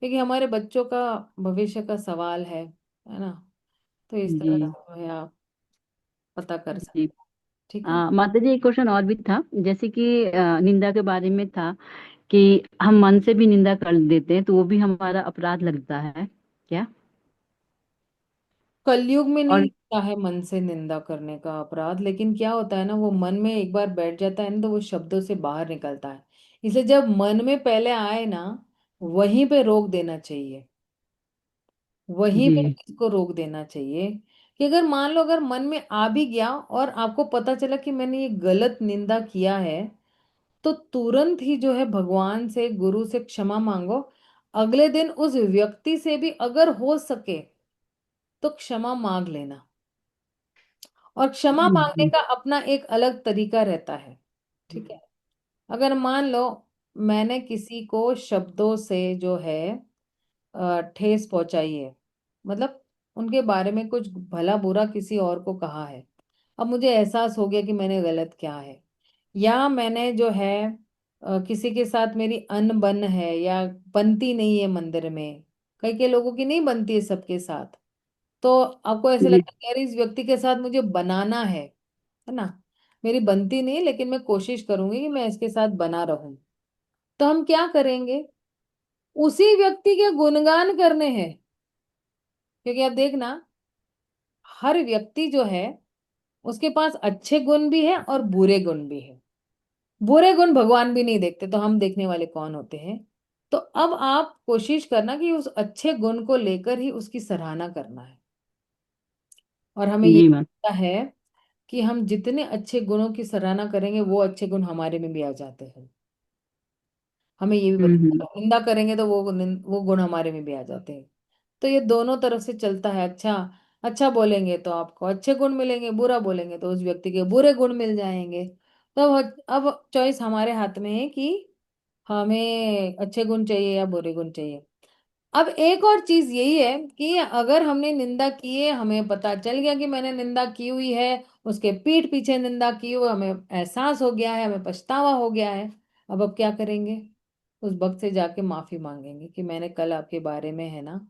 S1: क्योंकि हमारे बच्चों का भविष्य का सवाल है ना। तो इस
S2: जी
S1: तरह से जो है आप पता कर
S2: जी।
S1: सकते हैं। ठीक है।
S2: माता जी, एक क्वेश्चन और भी था। जैसे कि निंदा के बारे में था कि हम मन से भी निंदा कर देते हैं तो वो भी हमारा अपराध लगता है क्या?
S1: कलयुग में नहीं
S2: और
S1: लगता है मन से निंदा करने का अपराध, लेकिन क्या होता है ना, वो मन में एक बार बैठ जाता है ना, तो वो शब्दों से बाहर निकलता है। इसलिए जब मन में पहले आए ना, वहीं पे रोक देना चाहिए, वहीं पे
S2: जी
S1: इसको रोक देना चाहिए। कि अगर मान लो अगर मन में आ भी गया और आपको पता चला कि मैंने ये गलत निंदा किया है, तो तुरंत ही जो है भगवान से, गुरु से क्षमा मांगो। अगले दिन उस व्यक्ति से भी अगर हो सके तो क्षमा मांग लेना। और क्षमा मांगने
S2: जी
S1: का अपना एक अलग तरीका रहता है। ठीक है। अगर मान लो मैंने किसी को शब्दों से जो है ठेस पहुंचाई है, मतलब उनके बारे में कुछ भला बुरा किसी और को कहा है। अब मुझे एहसास हो गया कि मैंने गलत किया है, या मैंने जो है किसी के साथ मेरी अनबन है या बनती नहीं है मंदिर में, कई कई लोगों की नहीं बनती है सबके साथ। तो आपको ऐसे
S2: जी।
S1: लगता है कि यार इस व्यक्ति के साथ मुझे बनाना है ना। मेरी बनती नहीं, लेकिन मैं कोशिश करूंगी कि मैं इसके साथ बना रहूं। तो हम क्या करेंगे, उसी व्यक्ति के गुणगान करने हैं। क्योंकि आप देखना, हर व्यक्ति जो है उसके पास अच्छे गुण भी है और बुरे गुण भी है। बुरे गुण भगवान भी नहीं देखते, तो हम देखने वाले कौन होते हैं। तो अब आप कोशिश करना कि उस अच्छे गुण को लेकर ही उसकी सराहना करना है। और हमें ये
S2: जी मैम।
S1: पता है कि हम जितने अच्छे गुणों की सराहना करेंगे, वो अच्छे गुण हमारे में भी आ जाते हैं। हमें ये भी
S2: हम्म।
S1: पता है, निंदा करेंगे तो वो गुण हमारे में भी आ जाते हैं। तो ये दोनों तरफ से चलता है। अच्छा, अच्छा बोलेंगे तो आपको अच्छे गुण मिलेंगे, बुरा बोलेंगे तो उस व्यक्ति के बुरे गुण मिल जाएंगे। तो अब चॉइस हमारे हाथ में है कि हमें अच्छे गुण चाहिए या बुरे गुण चाहिए। अब एक और चीज यही है कि अगर हमने निंदा की है, हमें पता चल गया कि मैंने निंदा की हुई है, उसके पीठ पीछे निंदा की हुई, हमें एहसास हो गया है, हमें पछतावा हो गया है। अब क्या करेंगे, उस भक्त से जाके माफी मांगेंगे कि मैंने कल आपके बारे में है ना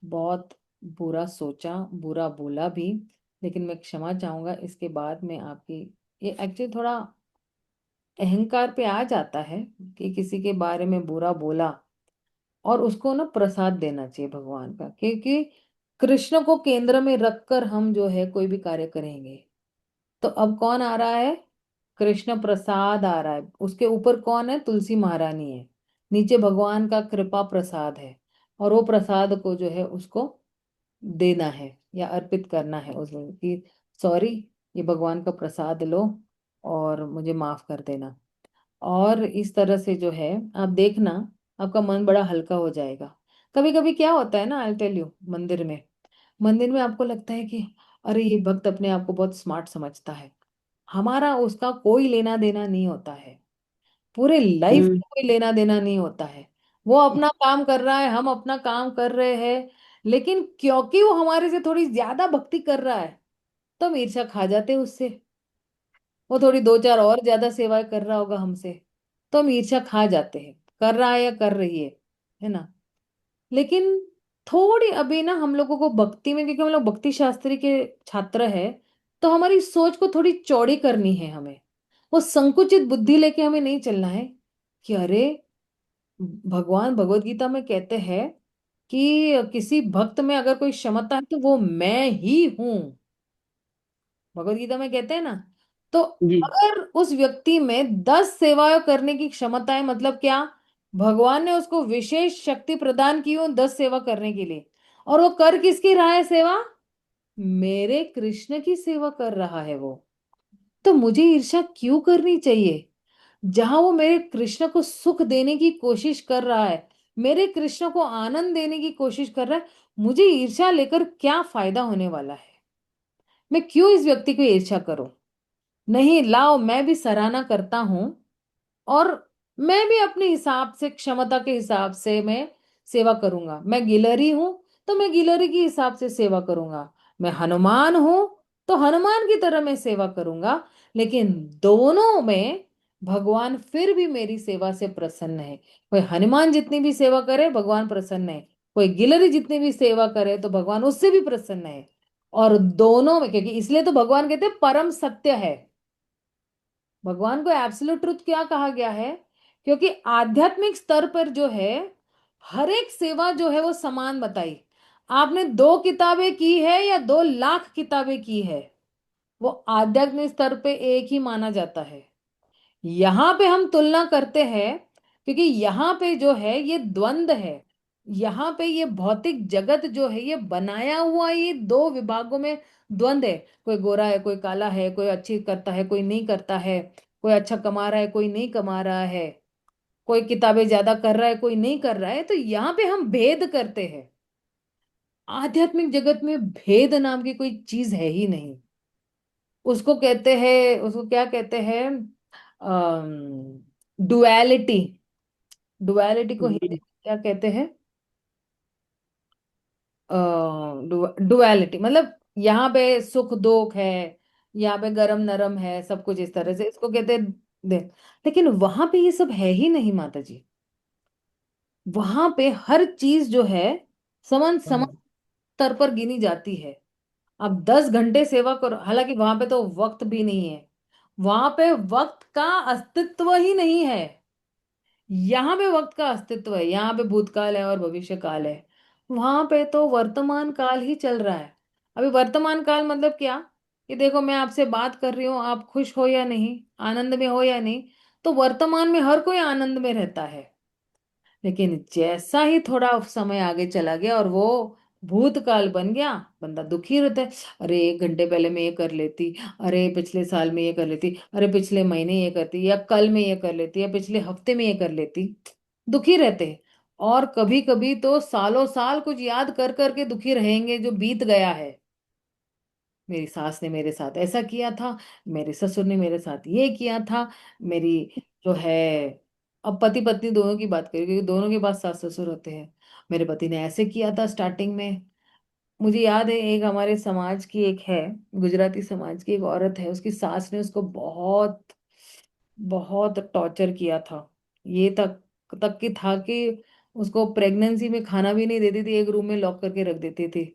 S1: बहुत बुरा सोचा, बुरा बोला भी, लेकिन मैं क्षमा चाहूंगा। इसके बाद में आपकी, ये एक्चुअली थोड़ा अहंकार पे आ जाता है कि किसी के बारे में बुरा बोला, और उसको ना प्रसाद देना चाहिए भगवान का, क्योंकि कृष्ण को केंद्र में रखकर हम जो है कोई भी कार्य करेंगे। तो अब कौन आ रहा है, कृष्ण प्रसाद आ रहा है। उसके ऊपर कौन है, तुलसी महारानी है। नीचे भगवान का कृपा प्रसाद है, और वो प्रसाद को जो है उसको देना है या अर्पित करना है उसको कि सॉरी, ये भगवान का प्रसाद लो और मुझे माफ कर देना। और इस तरह से जो है आप देखना, आपका मन बड़ा हल्का हो जाएगा। कभी कभी क्या होता है ना, आई टेल यू, मंदिर में आपको लगता है कि अरे ये भक्त अपने आप को बहुत स्मार्ट समझता है। हमारा उसका कोई लेना देना नहीं होता है, पूरे लाइफ
S2: हम्म।
S1: में कोई लेना देना नहीं होता है। वो अपना काम कर रहा है, हम अपना काम कर रहे हैं। लेकिन क्योंकि वो हमारे से थोड़ी ज्यादा भक्ति कर रहा है, तो हम ईर्ष्या खा जाते हैं उससे। वो थोड़ी दो चार और ज्यादा सेवाएं कर रहा होगा हमसे, तो हम ईर्ष्या खा जाते हैं, कर रहा है या कर रही है ना। लेकिन थोड़ी अभी ना हम लोगों को भक्ति में, क्योंकि हम लोग भक्ति शास्त्री के छात्र है, तो हमारी सोच को थोड़ी चौड़ी करनी है हमें। वो संकुचित बुद्धि लेके हमें नहीं चलना है कि अरे, भगवान भगवत गीता में कहते हैं कि किसी भक्त में अगर कोई क्षमता है तो वो मैं ही हूं। भगवत गीता में कहते हैं ना। तो
S2: जी
S1: अगर उस व्यक्ति में 10 सेवाएं करने की क्षमता है, मतलब क्या, भगवान ने उसको विशेष शक्ति प्रदान की हो 10 सेवा करने के लिए, और वो कर किसकी रहा है सेवा? मेरे कृष्ण की सेवा कर रहा है वो। तो मुझे ईर्ष्या क्यों करनी चाहिए? जहां वो मेरे कृष्ण को सुख देने की कोशिश कर रहा है, मेरे कृष्ण को आनंद देने की कोशिश कर रहा है, मुझे ईर्ष्या लेकर क्या फायदा होने वाला है? मैं क्यों इस व्यक्ति को ईर्ष्या करूं? नहीं, लाओ, मैं भी सराहना करता हूं, और मैं भी अपने हिसाब से, क्षमता के हिसाब से मैं सेवा करूंगा। मैं गिलहरी हूं तो मैं गिलहरी के हिसाब से सेवा करूंगा। मैं हनुमान हूं तो हनुमान की तरह मैं सेवा करूंगा। लेकिन दोनों में भगवान फिर भी मेरी सेवा से प्रसन्न है। कोई हनुमान जितनी भी सेवा करे भगवान प्रसन्न है, कोई गिलहरी जितनी भी सेवा करे तो भगवान उससे भी प्रसन्न है। और दोनों में, क्योंकि इसलिए तो भगवान कहते हैं परम सत्य है। भगवान को एब्सोल्यूट ट्रुथ क्या कहा गया है? क्योंकि आध्यात्मिक स्तर पर जो है, हर एक सेवा जो है वो समान बताई। आपने 2 किताबें की है या 2 लाख किताबें की है, वो आध्यात्मिक स्तर पे एक ही माना जाता है। यहाँ पे हम तुलना करते हैं, क्योंकि यहाँ पे जो है ये द्वंद है। यहाँ पे ये भौतिक जगत जो है ये बनाया हुआ, ये 2 विभागों में द्वंद है। कोई गोरा है, कोई काला है, कोई अच्छी करता है, कोई नहीं करता है, कोई अच्छा कमा रहा है, कोई नहीं कमा रहा है, कोई किताबें ज्यादा कर रहा है, कोई नहीं कर रहा है। तो यहाँ पे हम भेद करते हैं। आध्यात्मिक जगत में भेद नाम की कोई चीज है ही नहीं। उसको कहते हैं, उसको क्या कहते हैं? डुअलिटी। डुअलिटी को हिंदी
S2: जी
S1: में क्या कहते हैं? डुअलिटी मतलब यहाँ पे सुख दुख है, यहाँ पे गरम नरम है, सब कुछ इस तरह से इसको कहते हैं। दे लेकिन वहां पे ये सब है ही नहीं माता जी। वहां पे हर चीज जो है समान समान स्तर पर गिनी जाती है। अब 10 घंटे सेवा करो, हालांकि वहां पे तो वक्त भी नहीं है। वहां पे वक्त का अस्तित्व ही नहीं है। यहाँ पे वक्त का अस्तित्व है, यहाँ पे भूतकाल है और भविष्य काल है। वहां पे तो वर्तमान काल ही चल रहा है। अभी वर्तमान काल मतलब क्या? कि देखो, मैं आपसे बात कर रही हूँ, आप खुश हो या नहीं, आनंद में हो या नहीं, तो वर्तमान में हर कोई आनंद में रहता है। लेकिन जैसा ही थोड़ा समय आगे चला गया और वो भूतकाल बन गया, बंदा दुखी रहता है। अरे, 1 घंटे पहले मैं ये कर लेती, अरे पिछले साल में ये कर लेती, अरे पिछले महीने ये करती, या कल में ये कर लेती, या पिछले हफ्ते में ये कर लेती। दुखी रहते हैं। और कभी कभी तो सालों साल कुछ याद कर करके दुखी रहेंगे जो बीत गया है। मेरी सास ने मेरे साथ ऐसा किया था, मेरे ससुर ने मेरे साथ ये किया था, मेरी जो है, अब पति पत्नी दोनों की बात करें क्योंकि दोनों के पास सास ससुर होते हैं। मेरे पति ने ऐसे किया था स्टार्टिंग में। मुझे याद है, एक हमारे समाज की एक है, गुजराती समाज की एक औरत है, उसकी सास ने उसको बहुत बहुत टॉर्चर किया था। ये तक तक की था कि उसको प्रेगनेंसी में खाना भी नहीं देती थी, एक रूम में लॉक करके रख देती थी।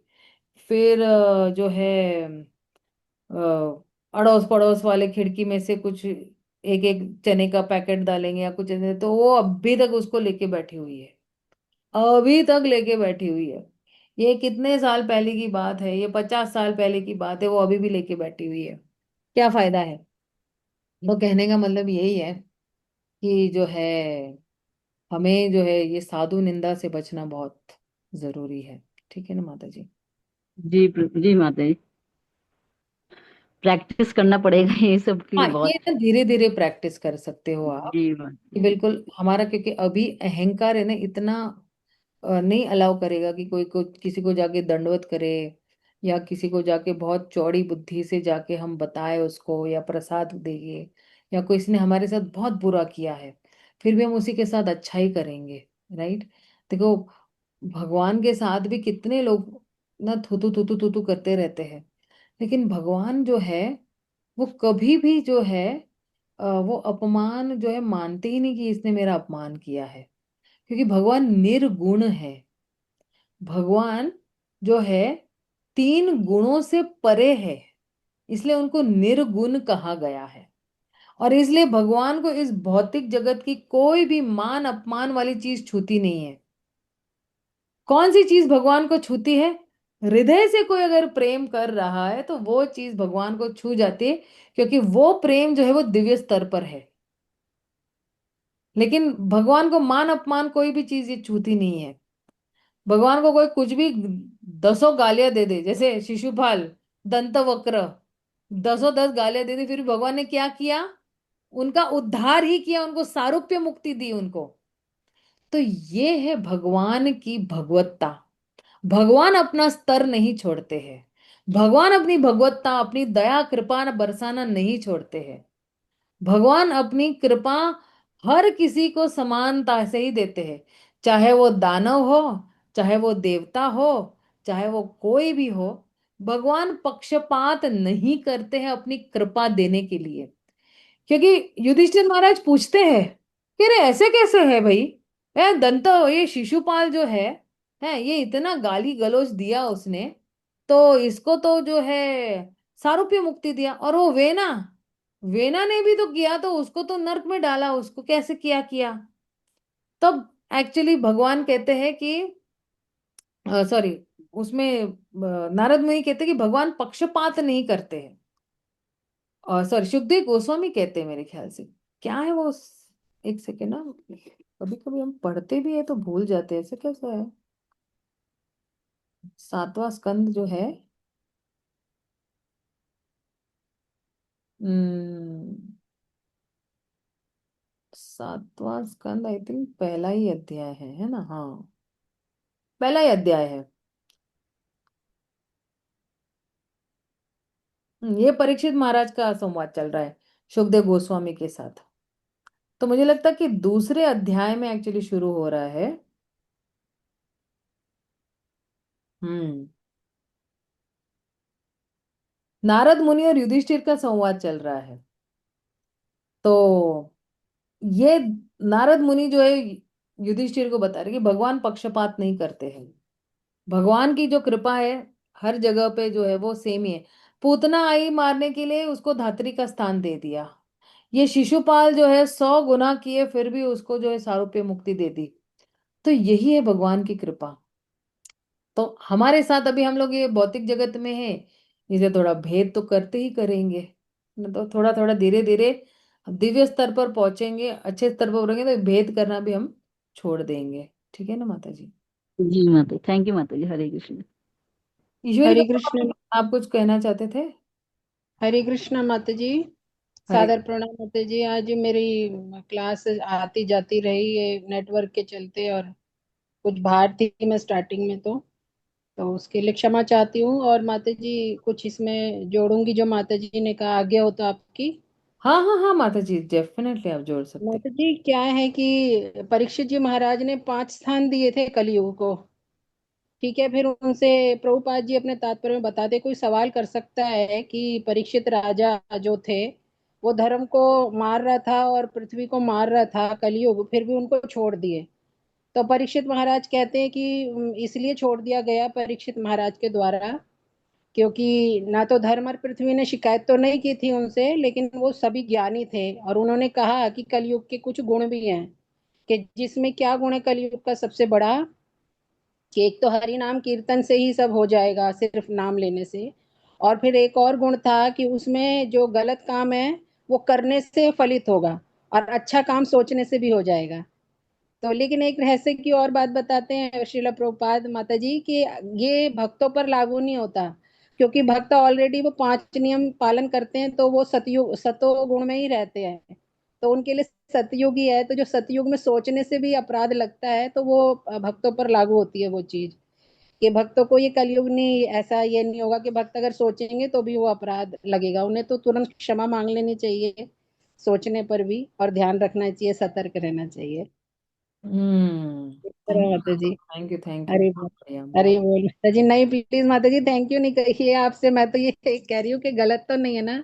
S1: फिर जो है, अड़ोस पड़ोस वाले खिड़की में से कुछ एक एक चने का पैकेट डालेंगे या कुछ ऐसे, तो वो अभी तक उसको लेके बैठी हुई है। अभी तक लेके बैठी हुई है। ये कितने साल पहले की बात है, ये 50 साल पहले की बात है, वो अभी भी लेके बैठी हुई है। क्या फायदा है? वो कहने का मतलब यही है कि जो है, हमें जो है ये साधु निंदा से बचना बहुत जरूरी है। ठीक है ना माता जी?
S2: जी माता जी, प्रैक्टिस करना पड़ेगा ये सब के लिए
S1: हाँ, ये
S2: बहुत।
S1: ना धीरे धीरे प्रैक्टिस कर सकते हो आप।
S2: जी माता
S1: कि
S2: जी।
S1: बिल्कुल हमारा, क्योंकि अभी अहंकार है ना इतना, नहीं अलाउ करेगा कि कोई को किसी को जाके दंडवत करे, या किसी को जाके बहुत चौड़ी बुद्धि से जाके हम बताए उसको, या प्रसाद देंगे, या कोई इसने हमारे साथ बहुत बुरा किया है फिर भी हम उसी के साथ अच्छा ही करेंगे। राइट? देखो, भगवान के साथ भी कितने लोग ना थूतू थूतू थूतू करते रहते हैं, लेकिन भगवान जो है वो कभी भी जो है वो अपमान जो है मानते ही नहीं कि इसने मेरा अपमान किया है, क्योंकि भगवान निर्गुण है। भगवान जो है तीन गुणों से परे है, इसलिए उनको निर्गुण कहा गया है। और इसलिए भगवान को इस भौतिक जगत की कोई भी मान अपमान वाली चीज छूती नहीं है। कौन सी चीज भगवान को छूती है? हृदय से कोई अगर प्रेम कर रहा है तो वो चीज भगवान को छू जाती है, क्योंकि वो प्रेम जो है वो दिव्य स्तर पर है। लेकिन भगवान को मान अपमान कोई भी चीज ये छूती नहीं है। भगवान को कोई कुछ भी दसों गालियां दे दे, जैसे शिशुपाल, दंतवक्र, दसों दस गालियां दे दी, फिर भगवान ने क्या किया? उनका उद्धार ही किया, उनको सारूप्य मुक्ति दी उनको। तो ये है भगवान की भगवत्ता। भगवान अपना स्तर नहीं छोड़ते हैं। भगवान अपनी भगवत्ता, अपनी दया कृपा बरसाना नहीं छोड़ते हैं। भगवान अपनी कृपा हर किसी को समानता से ही देते हैं, चाहे वो दानव हो, चाहे वो देवता हो, चाहे वो कोई भी हो। भगवान पक्षपात नहीं करते हैं अपनी कृपा देने के लिए। क्योंकि युधिष्ठिर महाराज पूछते हैं कि अरे ऐसे कैसे है भाई, दंत ये शिशुपाल जो है ये इतना गाली गलौज दिया उसने, तो इसको तो जो है सारूप्य मुक्ति दिया, और वो वेना, वेना ने भी तो किया, तो उसको तो नर्क में डाला, उसको कैसे किया किया? तब एक्चुअली भगवान कहते हैं कि सॉरी, उसमें नारद मुनि कहते हैं कि भगवान पक्षपात नहीं करते हैं। और सॉरी, सुखदेव गोस्वामी कहते हैं मेरे ख्याल से। क्या है वो? एक सेकेंड ना, कभी कभी हम पढ़ते भी है तो भूल जाते हैं, ऐसे कैसा है? सातवां स्कंद जो है, हम्म, सातवां स्कंद आई थिंक पहला ही अध्याय है ना? हाँ, पहला ही अध्याय है। ये परीक्षित महाराज का संवाद चल रहा है सुखदेव गोस्वामी के साथ। तो मुझे लगता है कि दूसरे अध्याय में एक्चुअली शुरू हो रहा है। हम्म, नारद मुनि और युधिष्ठिर का संवाद चल रहा है। तो ये नारद मुनि जो है युधिष्ठिर को बता रहे कि भगवान पक्षपात नहीं करते हैं। भगवान की जो कृपा है हर जगह पे जो है वो सेम ही है। पूतना आई मारने के लिए उसको धात्री का स्थान दे दिया। ये शिशुपाल जो है 100 गुना किए फिर भी उसको जो है सारूप्य मुक्ति दे दी। तो यही है भगवान की कृपा। तो हमारे साथ अभी हम लोग ये भौतिक जगत में है, इसे थोड़ा भेद तो करते ही करेंगे, न तो थोड़ा थोड़ा धीरे धीरे दिव्य स्तर पर पहुंचेंगे, अच्छे स्तर पर रहेंगे, तो भेद करना भी हम छोड़ देंगे। ठीक है ना माता जी?
S2: जी माता, थैंक यू माता जी। हरे कृष्ण।
S1: ईश्वरी
S3: हरे
S1: का,
S3: कृष्ण।
S1: आप कुछ कहना चाहते थे?
S3: हरे कृष्ण माता जी।
S1: हरे।
S3: सादर प्रणाम माता जी। आज मेरी क्लास आती जाती रही है नेटवर्क के चलते, और कुछ बाहर थी मैं स्टार्टिंग में, तो उसके लिए क्षमा चाहती हूँ। और माता जी कुछ इसमें जोड़ूंगी जो माता जी ने कहा, आगे हो तो आपकी।
S1: हाँ हाँ हाँ माता जी, डेफिनेटली आप जोड़ सकते हैं।
S3: माता जी क्या है कि परीक्षित जी महाराज ने 5 स्थान दिए थे कलयुग को। ठीक है, फिर उनसे प्रभुपाद जी अपने तात्पर्य में बताते, कोई सवाल कर सकता है कि परीक्षित राजा जो थे वो धर्म को मार रहा था और पृथ्वी को मार रहा था कलयुग, फिर भी उनको छोड़ दिए। तो परीक्षित महाराज कहते हैं कि इसलिए छोड़ दिया गया परीक्षित महाराज के द्वारा, क्योंकि ना तो धर्म और पृथ्वी ने शिकायत तो नहीं की थी उनसे, लेकिन वो सभी ज्ञानी थे और उन्होंने कहा कि कलयुग के कुछ गुण भी हैं। कि जिसमें क्या गुण है कलयुग का सबसे बड़ा, कि एक तो हरि नाम कीर्तन से ही सब हो जाएगा, सिर्फ नाम लेने से। और फिर एक और गुण था कि उसमें जो गलत काम है वो करने से फलित होगा, और अच्छा काम सोचने से भी हो जाएगा। तो लेकिन एक रहस्य की और बात बताते हैं श्रीला प्रभुपाद माता जी कि ये भक्तों पर लागू नहीं होता, क्योंकि भक्त ऑलरेडी वो 5 नियम पालन करते हैं, तो वो सतयुग सतो गुण में ही रहते हैं। तो उनके लिए सतयुग ही है, तो जो सतयुग में सोचने से भी अपराध लगता है, तो वो भक्तों पर लागू होती है वो चीज। कि भक्तों को ये कलयुग नहीं, ऐसा ये नहीं होगा कि भक्त अगर सोचेंगे तो भी वो अपराध लगेगा, उन्हें तो तुरंत क्षमा मांग लेनी चाहिए सोचने पर भी, और ध्यान रखना चाहिए, सतर्क रहना चाहिए। इस
S1: थैंक
S3: तरह माता जी।
S1: थैंक यू थैंक यू,
S3: अरे
S1: बहुत
S3: बोल,
S1: बढ़िया
S3: अरे
S1: बहुत।
S3: बोल माता जी, नहीं प्लीज माता जी थैंक यू नहीं कहिए आपसे, मैं तो ये कह रही हूँ कि गलत तो नहीं है ना,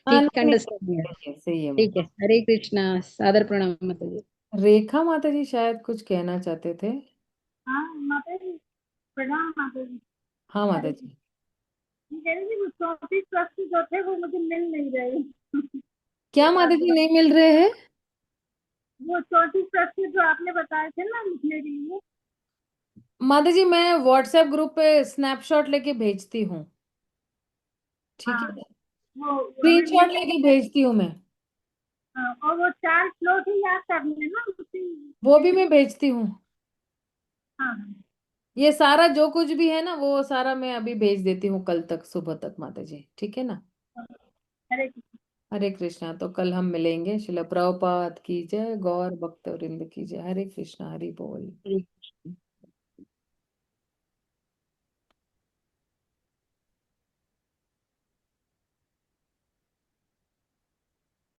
S1: हाँ,
S3: ठीक
S1: नहीं नहीं,
S3: अंडरस्टैंडिंग है।
S1: सही है, सही है
S3: ठीक
S1: माता।
S3: है, हरे कृष्णा, सादर प्रणाम माता जी।
S1: रेखा माता जी शायद कुछ कहना चाहते थे।
S4: हाँ माता जी, प्रणाम माता जी।
S1: हाँ माता
S4: अरे
S1: जी।
S4: कह रही थी वो 34 प्रश्न जो थे वो मुझे मिल नहीं रहे।
S1: क्या
S4: तो आप
S1: माता जी नहीं मिल रहे हैं?
S4: वो 34 प्रश्न जो आपने बताए थे ना लिखने के लिए।
S1: माता जी मैं व्हाट्सएप ग्रुप पे स्नैपशॉट लेके भेजती हूँ, ठीक
S4: हाँ
S1: है?
S4: वो हमें मिल
S1: स्क्रीनशॉट
S4: नहीं
S1: लेके
S4: रहे।
S1: भेजती हूँ मैं।
S4: हाँ, और वो 4 श्लोक ही याद करने ना उसी।
S1: वो भी मैं भेजती हूँ।
S4: हाँ हाँ।
S1: ये सारा जो कुछ भी है ना वो सारा मैं अभी भेज देती हूँ कल तक सुबह तक माता जी, ठीक है ना?
S4: हरे कृष्ण।
S1: हरे कृष्णा। तो कल हम मिलेंगे। शिला प्रभुपाद की जय, गौर भक्तवृंद की जय। हरे कृष्णा, हरि बोल।